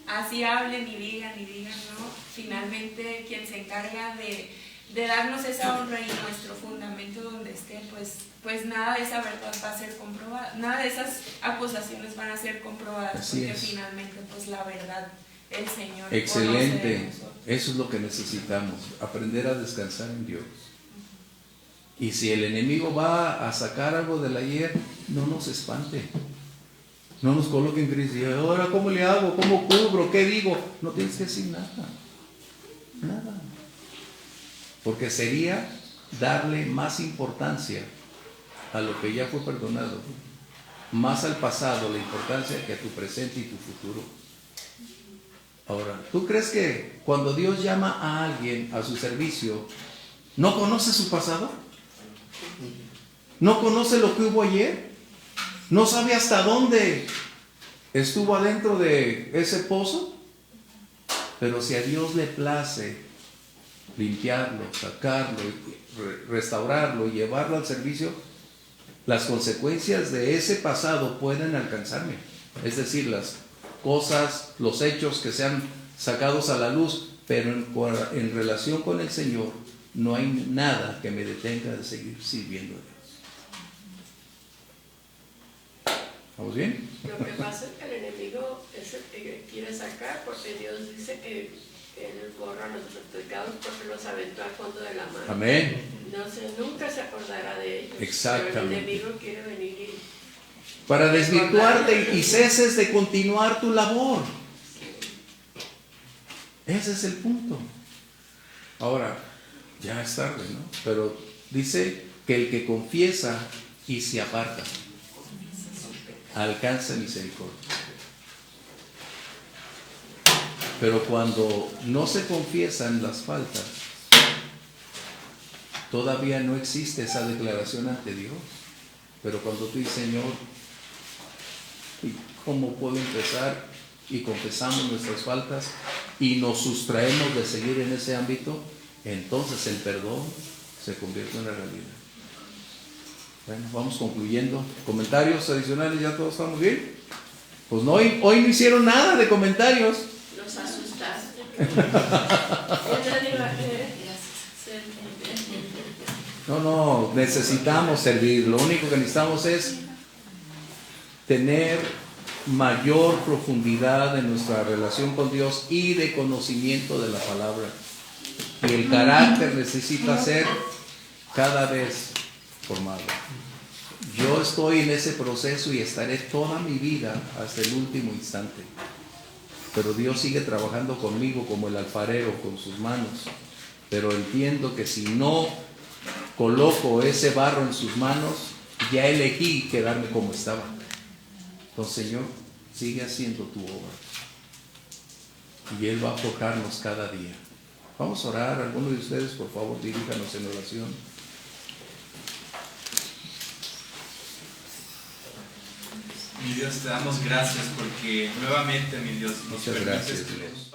S7: así hablen y digan, ¿no? Finalmente quien se encarga de darnos esa honra y nuestro fundamento donde esté, pues nada de esa verdad va a ser comprobada, nada de esas acusaciones van a ser comprobadas,
S1: así
S7: porque
S1: es.
S7: Finalmente pues la verdad el Señor.
S1: Excelente, eso es lo que necesitamos, aprender a descansar en Dios. Y si el enemigo va a sacar algo del ayer, no nos espante. No nos coloque en crisis. Ahora, ¿cómo le hago? ¿Cómo cubro? ¿Qué digo? No tienes que decir nada. Nada. Porque sería darle más importancia a lo que ya fue perdonado, más al pasado la importancia que a tu presente y tu futuro. Ahora, ¿tú crees que cuando Dios llama a alguien a su servicio, no conoce su pasado? ¿No conoce lo que hubo ayer? ¿No sabe hasta dónde estuvo adentro de ese pozo? Pero si a Dios le place limpiarlo, sacarlo, restaurarlo y llevarlo al servicio, las consecuencias de ese pasado pueden alcanzarme. Es decir, las cosas, los hechos que sean sacados a la luz, pero en relación con el Señor no hay nada que me detenga de seguir sirviendo a Dios. ¿Estamos bien?
S10: Lo que pasa es que el enemigo es el que quiere sacar, porque Dios dice que Él borra nuestros pecados porque los aventó al fondo de la mar.
S1: Amén.
S10: Entonces nunca se acordará de ellos.
S1: Exactamente.
S10: Pero el enemigo quiere venir y
S1: para desvirtuarte y ceses de continuar tu labor. Ese es el punto. Ahora, ya es tarde, ¿no? Pero dice que el que confiesa y se aparta alcanza misericordia. Pero cuando no se confiesan las faltas, todavía no existe esa declaración ante Dios. Pero cuando tú dices, Señor, ¿cómo puedo empezar? Y confesamos nuestras faltas y nos sustraemos de seguir en ese ámbito, entonces el perdón se convierte en una realidad. Bueno, vamos concluyendo. ¿Comentarios adicionales? ¿Ya todos estamos bien? Pues no, hoy no hicieron nada de comentarios.
S10: Los asustaste.
S1: No, necesitamos servir. Lo único que necesitamos es tener mayor profundidad en nuestra relación con Dios y de conocimiento de la palabra. Y el carácter necesita ser cada vez formado. Yo estoy en ese proceso y estaré toda mi vida hasta el último instante. Pero Dios sigue trabajando conmigo como el alfarero con sus manos. Pero entiendo que si no coloco ese barro en sus manos, ya elegí quedarme como estaba. Entonces, Señor, sigue haciendo tu obra. Y Él va a forjarnos cada día. Vamos a orar. Algunos de ustedes, por favor, diríjanos en oración.
S8: Mi Dios, te damos gracias porque nuevamente, mi Dios, nos
S1: Muchas
S8: permites
S1: gracias,
S8: tener
S1: Dios.
S8: un